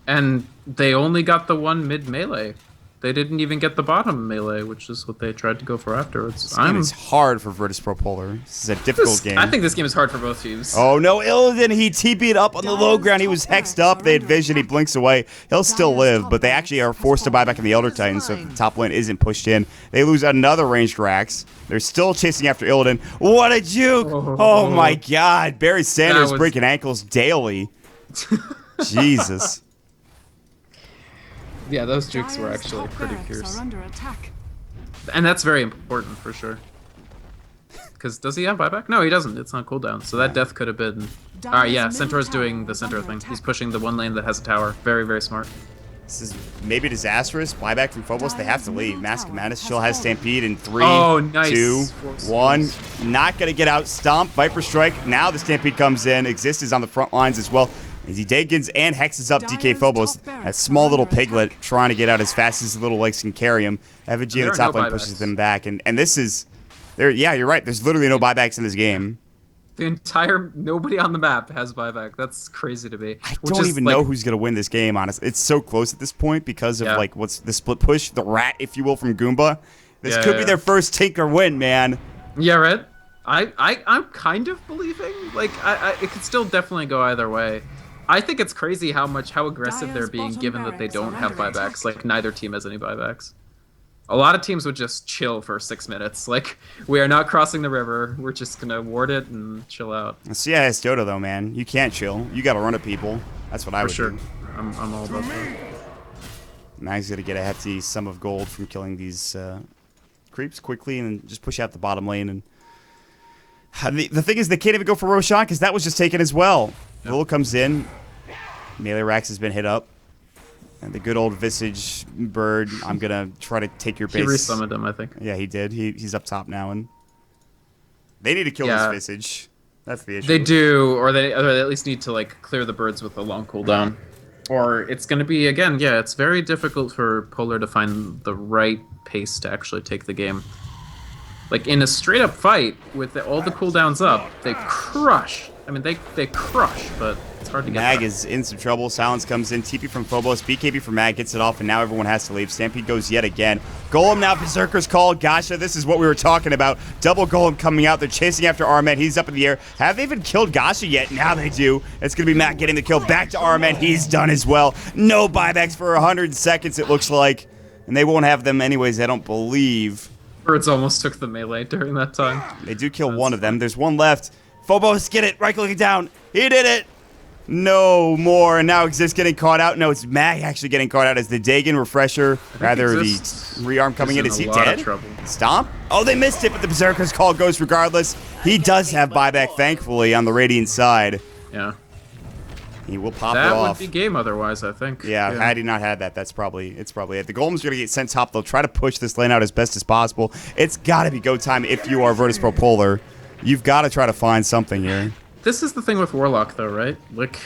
And they only got the one mid melee. They didn't even get the bottom melee, which is what they tried to go for afterwards. This game is hard for VP.Polar. This is a difficult game. I think this game is hard for both teams. Oh no, Illidan, he TP'd up on the low ground. He was hexed up. They had vision. He blinks away. He'll still live, but they actually are forced to buy back in the Elder Titan, so the top lane isn't pushed in. They lose another ranged Rax. They're still chasing after Illidan. What a juke! Oh my god. Barry Sanders breaking ankles daily. Jesus. Yeah, those jukes were actually pretty fierce. And that's very important for sure. Because does he have buyback? No, he doesn't. It's on cooldown. So that death could have been... Alright, yeah, Centaur's doing the Centaur thing. He's pushing the one lane that has a tower. Very, very smart. This is maybe disastrous. Buyback from Phobos. They have to leave. Mask of Madness still has Stampede in 3, 2, 1. Not going to get out. Stomp. Viper Strike. Now the Stampede comes in. Exist is on the front lines as well. As he Dagans and hexes up DK Phobos. A small little piglet trying to get out as fast as his little legs can carry him. FNG on the top lane pushes them back. And this is... Yeah, you're right. There's literally no buybacks in this game. The entire... Nobody on the map has buyback. That's crazy to me. I don't even know who's going to win this game, honestly. It's so close at this point because of, like, what's the split push, the rat, if you will, from GOOMBA. This could be their first Tinker win, man. Yeah, right? I'm kind of believing. Like, it could still definitely go either way. I think it's crazy how aggressive they're Dire's being, bottom given that they barracks don't are have under buybacks. attack. Like, neither team has any buybacks. A lot of teams would just chill for 6 minutes. Like, we are not crossing the river. We're just gonna ward it and chill out. CIS Dota though, man, you can't chill. You got to run at people. That's what I would For sure. do. I'm all about that. Mag's gonna get a hefty sum of gold from killing these creeps quickly and just push out the bottom lane. And the thing is, they can't even go for Roshan because that was just taken as well. Yep. Lil comes in. Melee Rax has been hit up. And the good old Visage bird, I'm gonna try to take your base. He resummoned him, I think. Yeah, he did. He's up top now, and they need to kill this Visage. That's the issue. They do, or they at least need to like clear the birds with a long cooldown. Or it's going to be, again, yeah, it's very difficult for Polar to find the right pace to actually take the game. Like, in a straight-up fight, with all the cooldowns up, they crush. I mean, they crush, but it's hard to get Mag that. is in some trouble. Silence comes in. TP from Phobos. BKB from Mag gets it off, and now everyone has to leave. Stampede goes yet again. Golem now. Berserker's called. Gasha, this is what we were talking about. Double Golem coming out. They're chasing after Armen. He's up in the air. Have they even killed Gasha yet? Now they do. It's going to be Matt getting the kill. Back to Armen. He's done as well. No buybacks for 100 seconds, it looks like. And they won't have them anyways, I don't believe. Birds almost took the melee during that time. They do kill one of them. There's one left. Phobos, get it. Right-clicking down. He did it. No more. And now Exist getting caught out. No, it's Mag actually getting caught out as the Dagon refresher. Rather, the rearm coming in. Is he dead? Stomp? Oh, they missed it, but the Berserker's call goes regardless. He does have buyback, thankfully, on the Radiant side. Yeah. He will pop it That off. would be game otherwise, I think. Yeah, had he not had that, it's probably it. The Golem's going to get sent top. They'll try to push this lane out as best as possible. It's got to be go time if you are VP.Polar. You've got to try to find something here. This is the thing with Warlock, though, right? Like,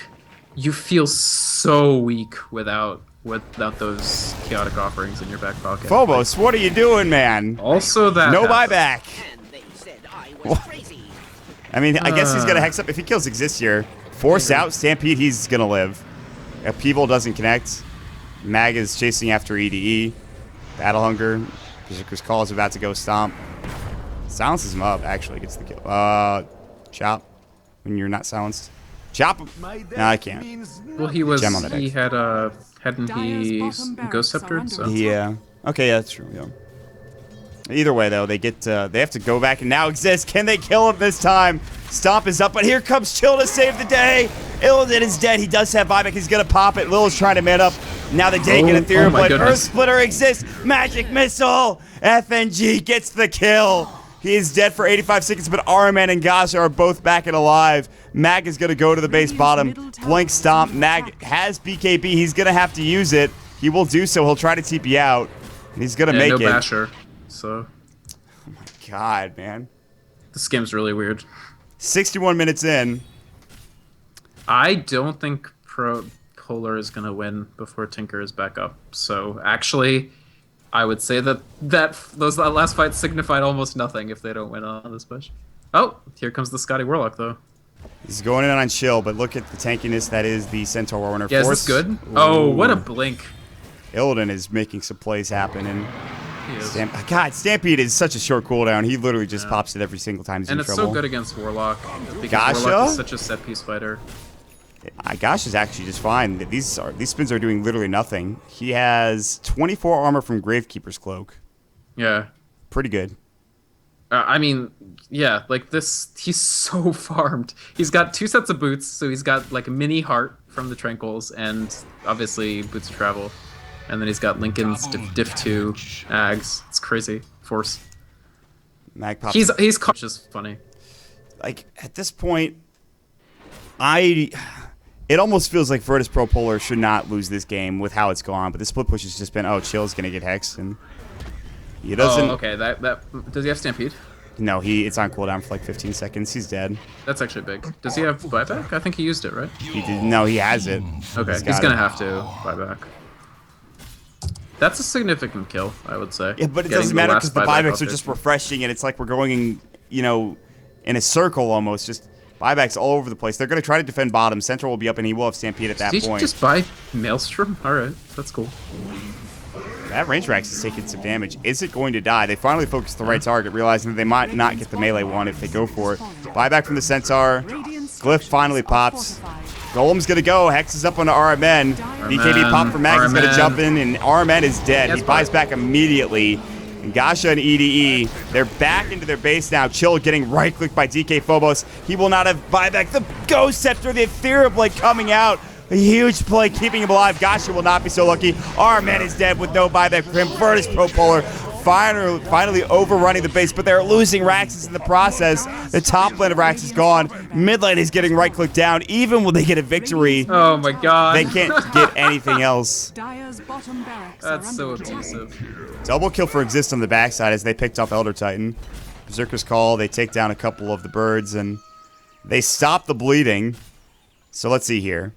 you feel so weak without those chaotic offerings in your back pocket. Phobos, what are you doing, man? Also that No happens. buyback. I mean, I guess he's going to hex up. If he kills Exist here, force out Stampede, he's going to live. Upheaval doesn't connect. Mag is chasing after EDE. Battle Hunger. Berserker's Call is about to go stomp. Silences him up, actually. Gets the kill. Chop. When you're not silenced. Chop him. No, I can't. Well, Gem on the he deck. had hadn't he Ghost Sceptered? So. Yeah. Okay, yeah, that's true. Yeah. Either way, though, they have to go back and now Exist. Can they kill him this time? Stomp is up, but here comes Chill to save the day. Illidan is dead. He does have buyback. He's going to pop it. Lil is trying to man up. Now the Dagon Ethereal Blade. Earth Splitter exists. Magic Missile. FNG gets the kill. He is dead for 85 seconds, but Araman and Gasha are both back and alive. Mag is going to go to the base bottom. Blank Stomp. Mag has BKB. He's going to have to use it. He will do so. He'll try to TP out. And he's going to make no it. Basher, so. Oh my god, man. This game's really weird. 61 minutes in. I don't think Polar is going to win before Tinker is back up. So, actually, I would say that those last fights signified almost nothing if they don't win on this push. Oh, here comes the Scotty Warlock, though. He's going in on Chill, but look at the tankiness that is the Centaur Warrunner. Yeah, is this good? Ooh. Oh, what a blink. Illidan is making some plays happen, and God, Stampede is such a short cooldown. He literally just pops it every single time he's in trouble. And it's so good against Warlock, because Gasha? Warlock is such a set-piece fighter. Gosh is actually just fine. These spins are doing literally nothing. He has 24 armor from Gravekeeper's Cloak. Yeah. Pretty good. I mean, yeah, like this, he's so farmed. He's got 2 sets of boots, so he's got like a mini heart from the Tranquils, and obviously boots of travel. And then he's got Lincoln's diff 2 Ags. It's crazy. Force. Mag pops. He's just funny. Like, at this point, it almost feels like VP.Polar should not lose this game with how it's gone, but the split push has just been, oh, Chill's gonna get hexed, and he doesn't. Oh, okay. That does he have Stampede? No, it's on cooldown for like 15 seconds. He's dead. That's actually big. Does he have buyback? I think he used it, right? He did. No, he has it. Okay, he's gonna have to buyback. That's a significant kill, I would say. Yeah, but it doesn't matter because the buybacks are just refreshing, and it's like we're going, in a circle almost. Just buybacks all over the place. They're going to try to defend bottom. Central will be up, and he will have Stampede at that point. Did you just buy Maelstrom? All right, that's cool. That range Rax is taking some damage. Is it going to die? They finally focused the right target, realizing that they might not get the melee one if they go for it. Buyback from the Centaur. Glyph finally pops. Golem's gonna go. Hex is up on RMN. BKB pop for Mag is gonna jump in, and RMN is dead. He buys back immediately. And Gasha and EDE, they're back into their base now. Chill getting right-clicked by DK Phobos. He will not have buyback. The Ghost Scepter, the Ethereal Blade coming out. A huge play, keeping him alive. Gasha will not be so lucky. RMN is dead with no buyback for him. VP.Polar finally overrunning the base, but they're losing Raxus in the process. The top lane of Raxus is gone. Mid lane is getting right-clicked down. Even when they get a victory, oh my god, they can't get anything else. That's so abusive. Double kill for Exist on the backside as they picked off Elder Titan. Berserker's Call, they take down a couple of the birds, and they stop the bleeding. So let's see here.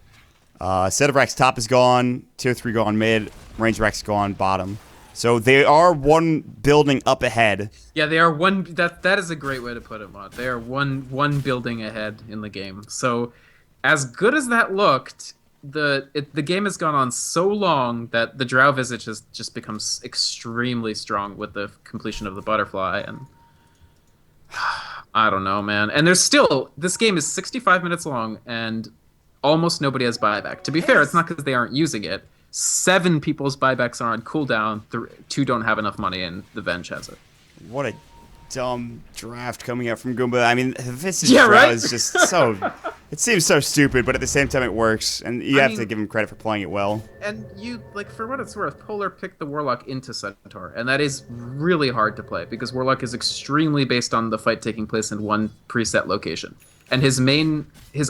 Set of Rax top is gone. Tier 3 gone mid. Range Rax gone bottom. So they are one building up ahead. Yeah, they are one. That is a great way to put it, Maut. They are one building ahead in the game. So, as good as that looked, the game has gone on so long that the Drow Visage has just become extremely strong with the completion of the Butterfly, and I don't know, man. And there's still, this game is 65 minutes long, and almost nobody has buyback. To be fair, it's not because they aren't using it. 7 people's buybacks are on cooldown. 2 don't have enough money, and the Venge has it. What a dumb draft coming out from GOOMBA. I mean, this is is just so... It seems so stupid, but at the same time it works, and you have to give him credit for playing it well. And you, like, for what it's worth, Polar picked the Warlock into Centaur, and that is really hard to play, because Warlock is extremely based on the fight taking place in one preset location. And his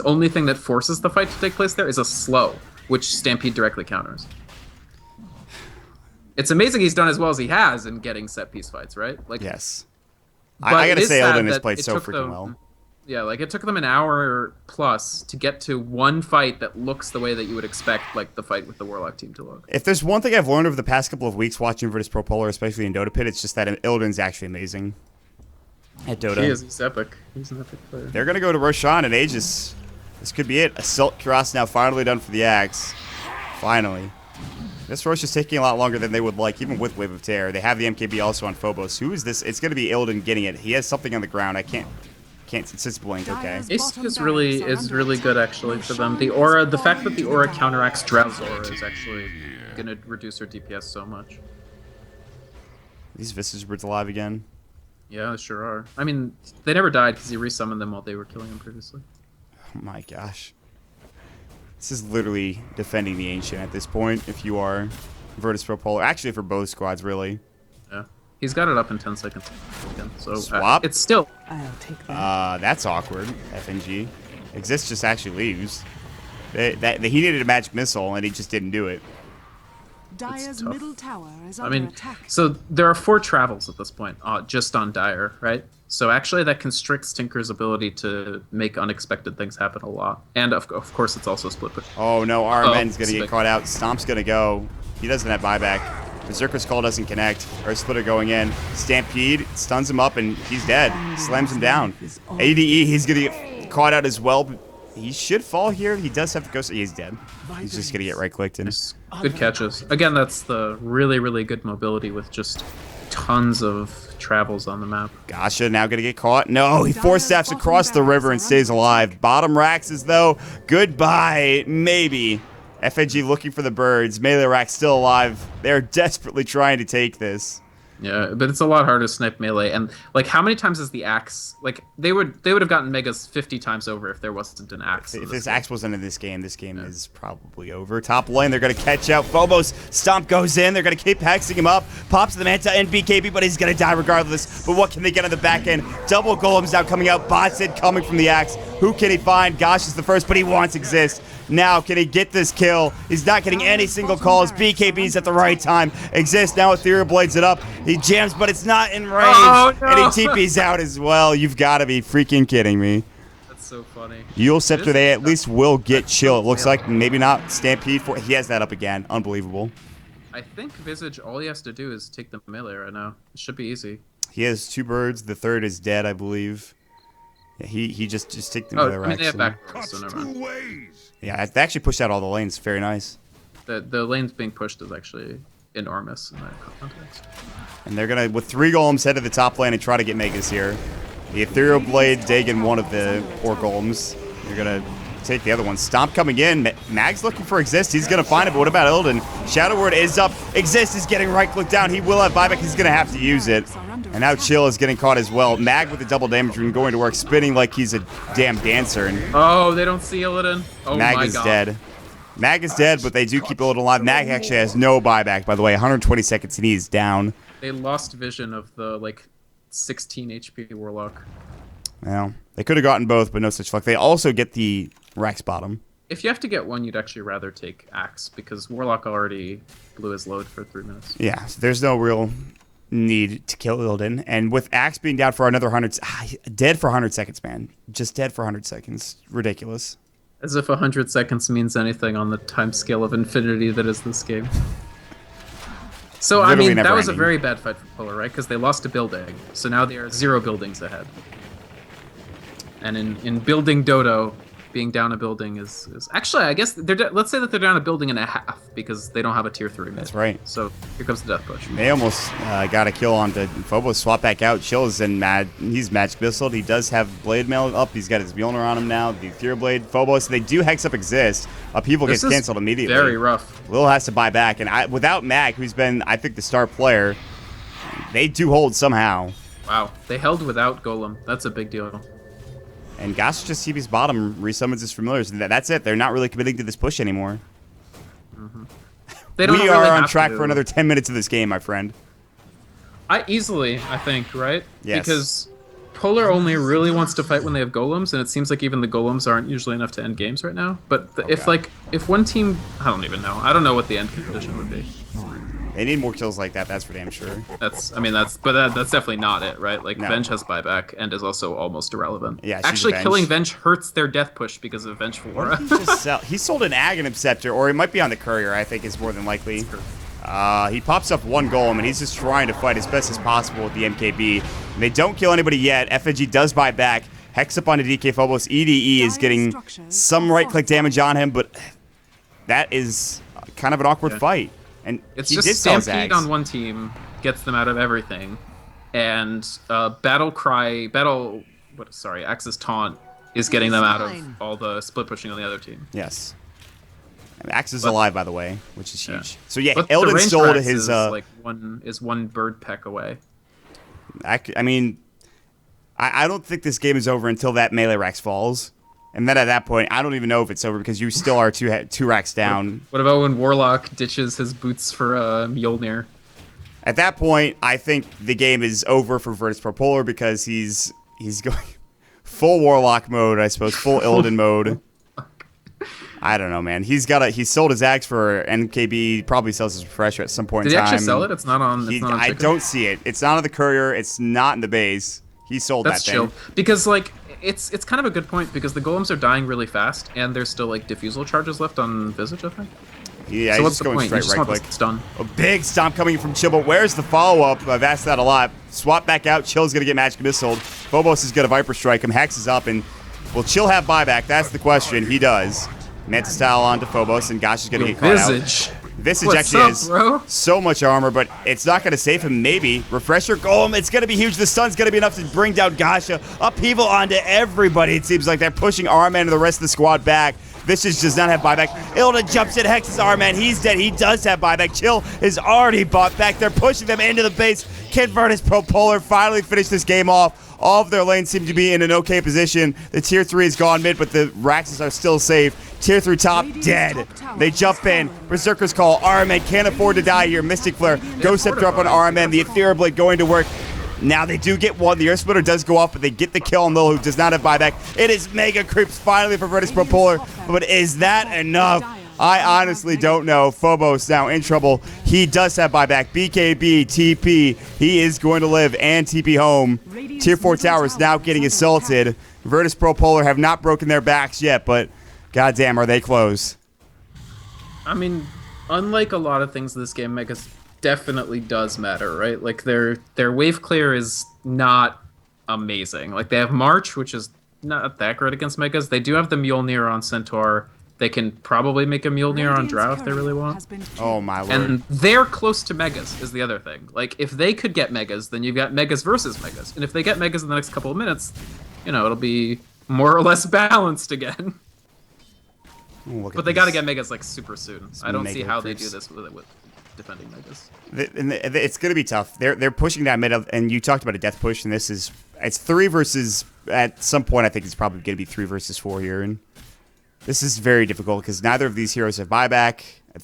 only thing that forces the fight to take place there is a slow, which Stampede directly counters. It's amazing he's done as well as he has in getting set piece fights, right? Like, yes. I gotta say, Elden has played so freaking well. Yeah, like, it took them an hour plus to get to one fight that looks the way that you would expect, like, the fight with the Warlock team to look. If there's one thing I've learned over the past couple of weeks watching VP.Polar, especially in Dota Pit, it's just that Illidan's actually amazing at Dota. He is. He's epic. He's an epic player. They're gonna go to Roshan and Aegis. This could be it. A Silk Cross now finally done for the Axe. Finally. This Rosh is taking a lot longer than they would like, even with Wave of Terror. They have the MKB also on Phobos. Who is this? It's going to be Illidan getting it. He has something on the ground. I can't. It's blink. Okay. Ace is really good actually for them. The aura, the fact that the aura counteracts Drow's aura is actually going to reduce her DPS so much. These Visage Birds alive again? Yeah, they sure are. I mean, they never died because he resummoned them while they were killing them previously. Oh my gosh. This is literally defending the Ancient at this point, if you are VP.Polar. Actually, for both squads, really. Yeah. He's got it up in 10 seconds. Again, so swap? It's still... I'll take that. That's awkward, FNG. Exist just actually leaves. He needed a magic missile, and he just didn't do it. Dire's middle tower is under attack. So there are 4 travels at this point, just on Dire, right? So actually that constricts Tinker's ability to make unexpected things happen a lot. And of course it's also split. Oh no, RMN's going to get caught out. Stomp's going to go. He doesn't have buyback. Berserker's Call doesn't connect. Earth Splitter going in. Stampede stuns him up and he's dead. Slams him down. ADE, he's going to get caught out as well. But he should fall here. He does have to go. He's dead. He's just going to get right-clicked in. Good catches. Again, that's the really, really good mobility with just tons of travels on the map. Gasha now going to get caught. No, he force staffs across the river and stays alive. Bottom Raxes, though. Goodbye. Maybe. FNG looking for the birds. Melee Rax still alive. They're desperately trying to take this. Yeah, but it's a lot harder to snipe melee. And, like, how many times is the axe? Like, they would have gotten megas 50 times over if there wasn't an axe. If this axe wasn't in this game is probably over. Top lane, they're going to catch out Phobos. Stomp goes in. They're going to keep hexing him up. Pops the Manta and BKB, but he's going to die regardless. But what can they get on the back end? Double Golems now coming out. Botsid coming from the axe. Who can he find? Gosh is the first, but he wants Exist. Now, can he get this kill? He's not getting any single calls. BKB's at the right time. Exist now. Ethereal blades it up. He jams, but it's not in range. Oh, no. And he TP's out as well. You've got to be freaking kidding me. That's so funny. Yule Scepter, they at least will get chill. It looks like maybe not Stampede. He has that up again. Unbelievable. I think Visage, all he has to do is take the melee right now. It should be easy. He has 2 birds. The third is dead, I believe. Yeah, he just take the melee. I mean, they have back rows, so never mind. Yeah, they actually pushed out all the lanes. Very nice. The lanes being pushed is actually enormous in that context. And they're going to, with 3 golems, head to the top lane and try to get megas here. The Ethereal Blade, Dagon, one of the 4 golems. They're going to take the other one. Stomp coming in. Mag's looking for Exist. He's going to find it, but what about Illidan? Shadow Word is up. Exist is getting right-clicked down. He will have buyback. He's going to have to use it. And now Chill is getting caught as well. Mag with the double damage ring going to work, spinning like he's a damn dancer. And oh, they don't see Illidan. Oh Mag my is God. dead. Mag is dead, but they do keep Illidan alive. Mag actually has no buyback, by the way. 120 seconds and he's down. They lost vision of the, like, 16 HP Warlock. Well, they could have gotten both, but no such luck. They also get the Rax bottom. If you have to get one, you'd actually rather take Axe, because Warlock already blew his load for 3 minutes. Yeah, so there's no real need to kill Illidan. And with Axe being down for another 100... dead for 100 seconds, man. Just dead for 100 seconds. Ridiculous. As if 100 seconds means anything on the time scale of infinity that is this game. So, Literally I mean, that was a ending. very bad fight for Polar, right? Because they lost a building. So now they are 0 buildings ahead. And in building Dodo, being down a building is actually, I guess, let's say that they're down a building and a half because they don't have a tier 3 mid. That's right. So here comes the death push. They almost got a kill onto Phobos. Swap back out. Chill is in he's Magic Missile. He does have Blade Mail up. He's got his Mjolnir on him now. The Ethereal Blade. Phobos. They do Hex Up Exist. Upheaval gets canceled immediately. Very rough. Will has to buy back. And without Mag, who's been, I think, the star player, they do hold somehow. Wow. They held without Golem. That's a big deal. And Gosh just TP's bottom, resummons his familiars. And that's it. They're not really committing to this push anymore. They don't We really are on have track to. for another 10 minutes of this game, my friend. I think, right? Yes. Because Polar only really wants to fight when they have golems, and it seems like even the golems aren't usually enough to end games right now. But if one team, I don't even know. I don't know what the end condition would be. They need more kills like that, that's for damn sure. That's definitely not it, right? Like, No. Venge has buyback and is also almost irrelevant. Yeah, she's actually, Venge. killing Venge hurts their death push because of Venge Flora. He sold an Aghanim Scepter, or he might be on the Courier, I think is more than likely. He pops up one golem, and he's just trying to fight as best as possible with the MKB. And they don't kill anybody yet. FNG does buy back. Hex up onto DK Phobos. EDE is getting some right-click damage on him, but that is kind of an awkward fight. And It's he just did sell Stampede Zags. on one team gets them out of everything, and Axe's Taunt is getting them out of all the split pushing on the other team. Yes. And Axe is alive, by the way, which is huge. Yeah. So yeah, But the Eldon range sold for Axe his. is one bird peck away. I mean, I don't think this game is over until that melee Rax falls. And then at that point, I don't even know if it's over because you still are two racks down. What about when Warlock ditches his boots for Mjolnir? At that point, I think the game is over for VP.Polar because he's going full Warlock mode, I suppose, full Illidan mode. I don't know, man. He sold his axe for NKB. Probably sells his refresher at some point Did in he time. actually sell it? It's not on. I don't see it. It's not on the Courier. It's not in the base. He sold That's that chill. thing. Because like it's kind of a good point because the golems are dying really fast and there's still like diffusal charges left on Visage, I think. Yeah, So he's what's just the going point? You straight just right want click. the stun. A big stomp coming from Chill, but where's the follow-up? I've asked that a lot. Swap back out. Chill's going to get Magic Missile. Phobos is going to Viper Strike him. Hex is up, and will Chill have buyback? That's the question. He does. Manta Style onto Phobos, and Gosh is going to get caught out. Visage. Visage What's actually up, has bro? so much armor, but it's not going to save him. Maybe. Refresher Golem. It's going to be huge. The stun's going to be enough to bring down Gasha. Upheaval onto everybody. It seems like they're pushing Arman and the rest of the squad back. Visage does not have buyback. Ilda jumps in, hexes Arman. He's dead. He does have buyback. Chill is already bought back. They're pushing them into the base. Kid VP.Polar finally finished this game off. All of their lanes seem to be in an okay position. The tier 3 is gone mid, but the Raxes are still safe. Tier 3 top, dead. They jump in. Berserker's Call. Arman can't afford to die here. Mystic Flare. Ghost Scepter up on Arman. The Ethereal Blade going to work. Now they do get one. The Earth Splitter does go off, but they get the kill on Lil, who does not have buyback. It is Mega Creeps finally for VP.Polar, but is that enough? I honestly don't know. Phobos now in trouble. He does have buyback. BKB, TP. He is going to live and TP home. Tier 4 towers now getting assaulted. VP.Polar have not broken their backs yet, but goddamn, are they close. I mean, unlike a lot of things in this game, Megas definitely does matter, right? Like their wave clear is not amazing. Like they have March, which is not that great against Megas. They do have the Mjolnir on Centaur. They can probably make a Mjolnir on Drow if they really want. Oh my lord. And they're close to Megas is the other thing. Like if they could get Megas, then you've got Megas versus Megas. And if they get Megas in the next couple of minutes, you know, it'll be more or less balanced again. But they got to get Megas like super soon. I don't see how creeps. they do this with defending Megas. It's going to be tough. They're pushing that mid, and you talked about a death push, and it's 3 versus. At some point, I think it's probably going to be 3 versus 4 here, and this is very difficult because neither of these heroes have buyback.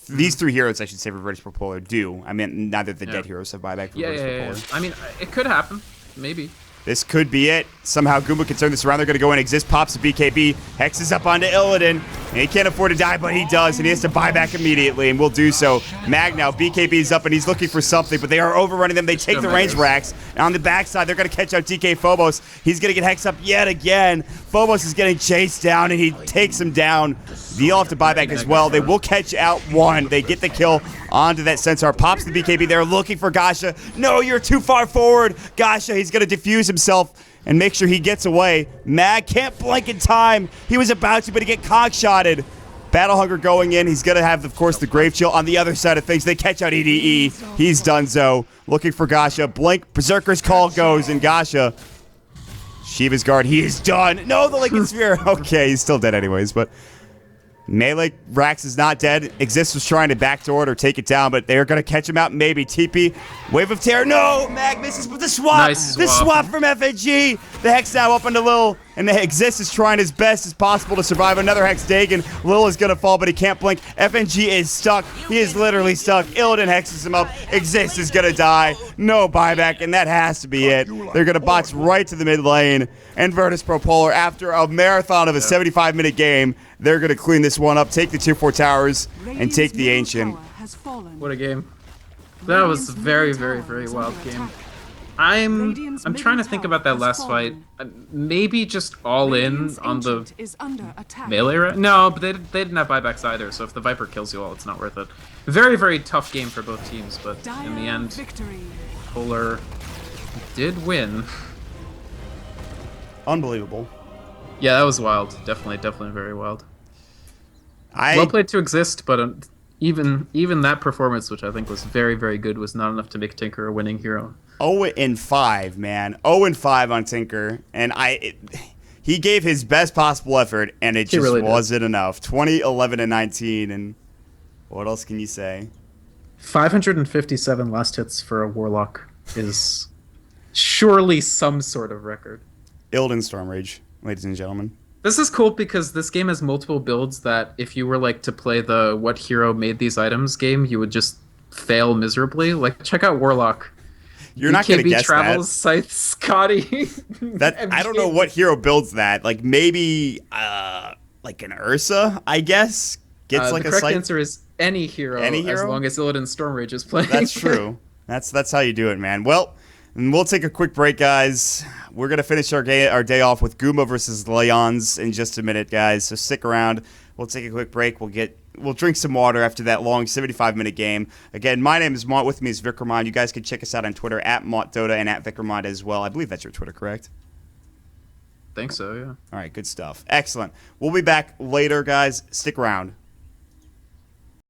These 3 heroes, I should say, for Virtus.Polar do. I mean, neither of the dead heroes have buyback for Virtus.Polar. I mean, it could happen. Maybe. This could be it. Somehow Goomba can turn this around. They're going to go in. Exist pops a BKB. Hex is up onto Illidan. And he can't afford to die, but he does. And he has to buy back immediately, and will do so. Mag now. BKB is up, and he's looking for something, but they are overrunning them. They take the range racks. And on the backside, they're going to catch out DK Phobos. He's going to get Hex up yet again. Phobos is getting chased down, and he takes him down. They'll have to buy back as well. They will catch out one. They get the kill onto that Centaur. Pops the BKB. They're looking for Gasha. No, you're too far forward. Gasha, he's going to defuse himself and make sure he gets away. Mag can't blink in time. He was about to, but he get cock-shotted. Battle Hunger going in. He's going to have, of course, the Grave Chill on the other side of things. They catch out EDE. He's donezo. Looking for Gasha. Blink. Berserker's Call goes, and Gasha. Shiva's Guard. He is done. No, the Lincoln Sphere. Okay, he's still dead anyways, but Melee Rax is not dead. Exist was trying to backdoor it or take it down, but they're going to catch him out. Maybe TP. Wave of Terror. No! Mag misses with the swap. Nice The swap. swap from FNG. The Hex now up into Lil. And the Exist is trying his best as possible to survive. Another Hex Dagon. Lil is going to fall, but he can't blink. FNG is stuck. He is literally stuck. Illidan hexes him up. Exist is going to die. No buyback, and that has to be it. They're going to box right to the mid lane. And Virtus.Polar, after a marathon of a 75-minute game, they're going to clean this one up, take the 2-4 towers, and take the Ancient. What a game. That was a very, very, very wild game. I'm trying to think about that last fight. Maybe just all in on the melee, right? No, but they didn't have buybacks either, so if the Viper kills you all, it's not worth it. Very, very tough game for both teams, but in the end, Polar did win. Unbelievable. Yeah, that was wild. Definitely very wild. Well played to Exist, but even that performance, which I think was very, very good, was not enough to make Tinker a winning hero. 0-5, man. 0-5 on Tinker, and he gave his best possible effort, and it just really wasn't enough. 20, 11, and 19, and what else can you say? 557 last hits for a Warlock is surely some sort of record. Illidan Storm Rage, ladies and gentlemen. This is cool because this game has multiple builds that if you were like to play the what hero made these items game, you would just fail miserably. Like, check out Warlock. You're not going to guess Travels, that. Scythe, Scotty. I don't know what hero builds that. Like, maybe like an Ursa, I guess, gets like a Scythe. The correct answer is any hero, as long as Illidan Storm Rage is playing. That's true. That's how you do it, man. Well, and we'll take a quick break, guys. We're going to finish our day off with GOOMBA versus Leons in just a minute, guys. So stick around. We'll take a quick break. We'll drink some water after that long 75-minute game. Again, my name is Maut. With me is Vykromond. You guys can check us out on Twitter at MautDota and at Vykromond as well. I believe that's your Twitter, correct? Think so, yeah. All right, good stuff. Excellent. We'll be back later, guys. Stick around.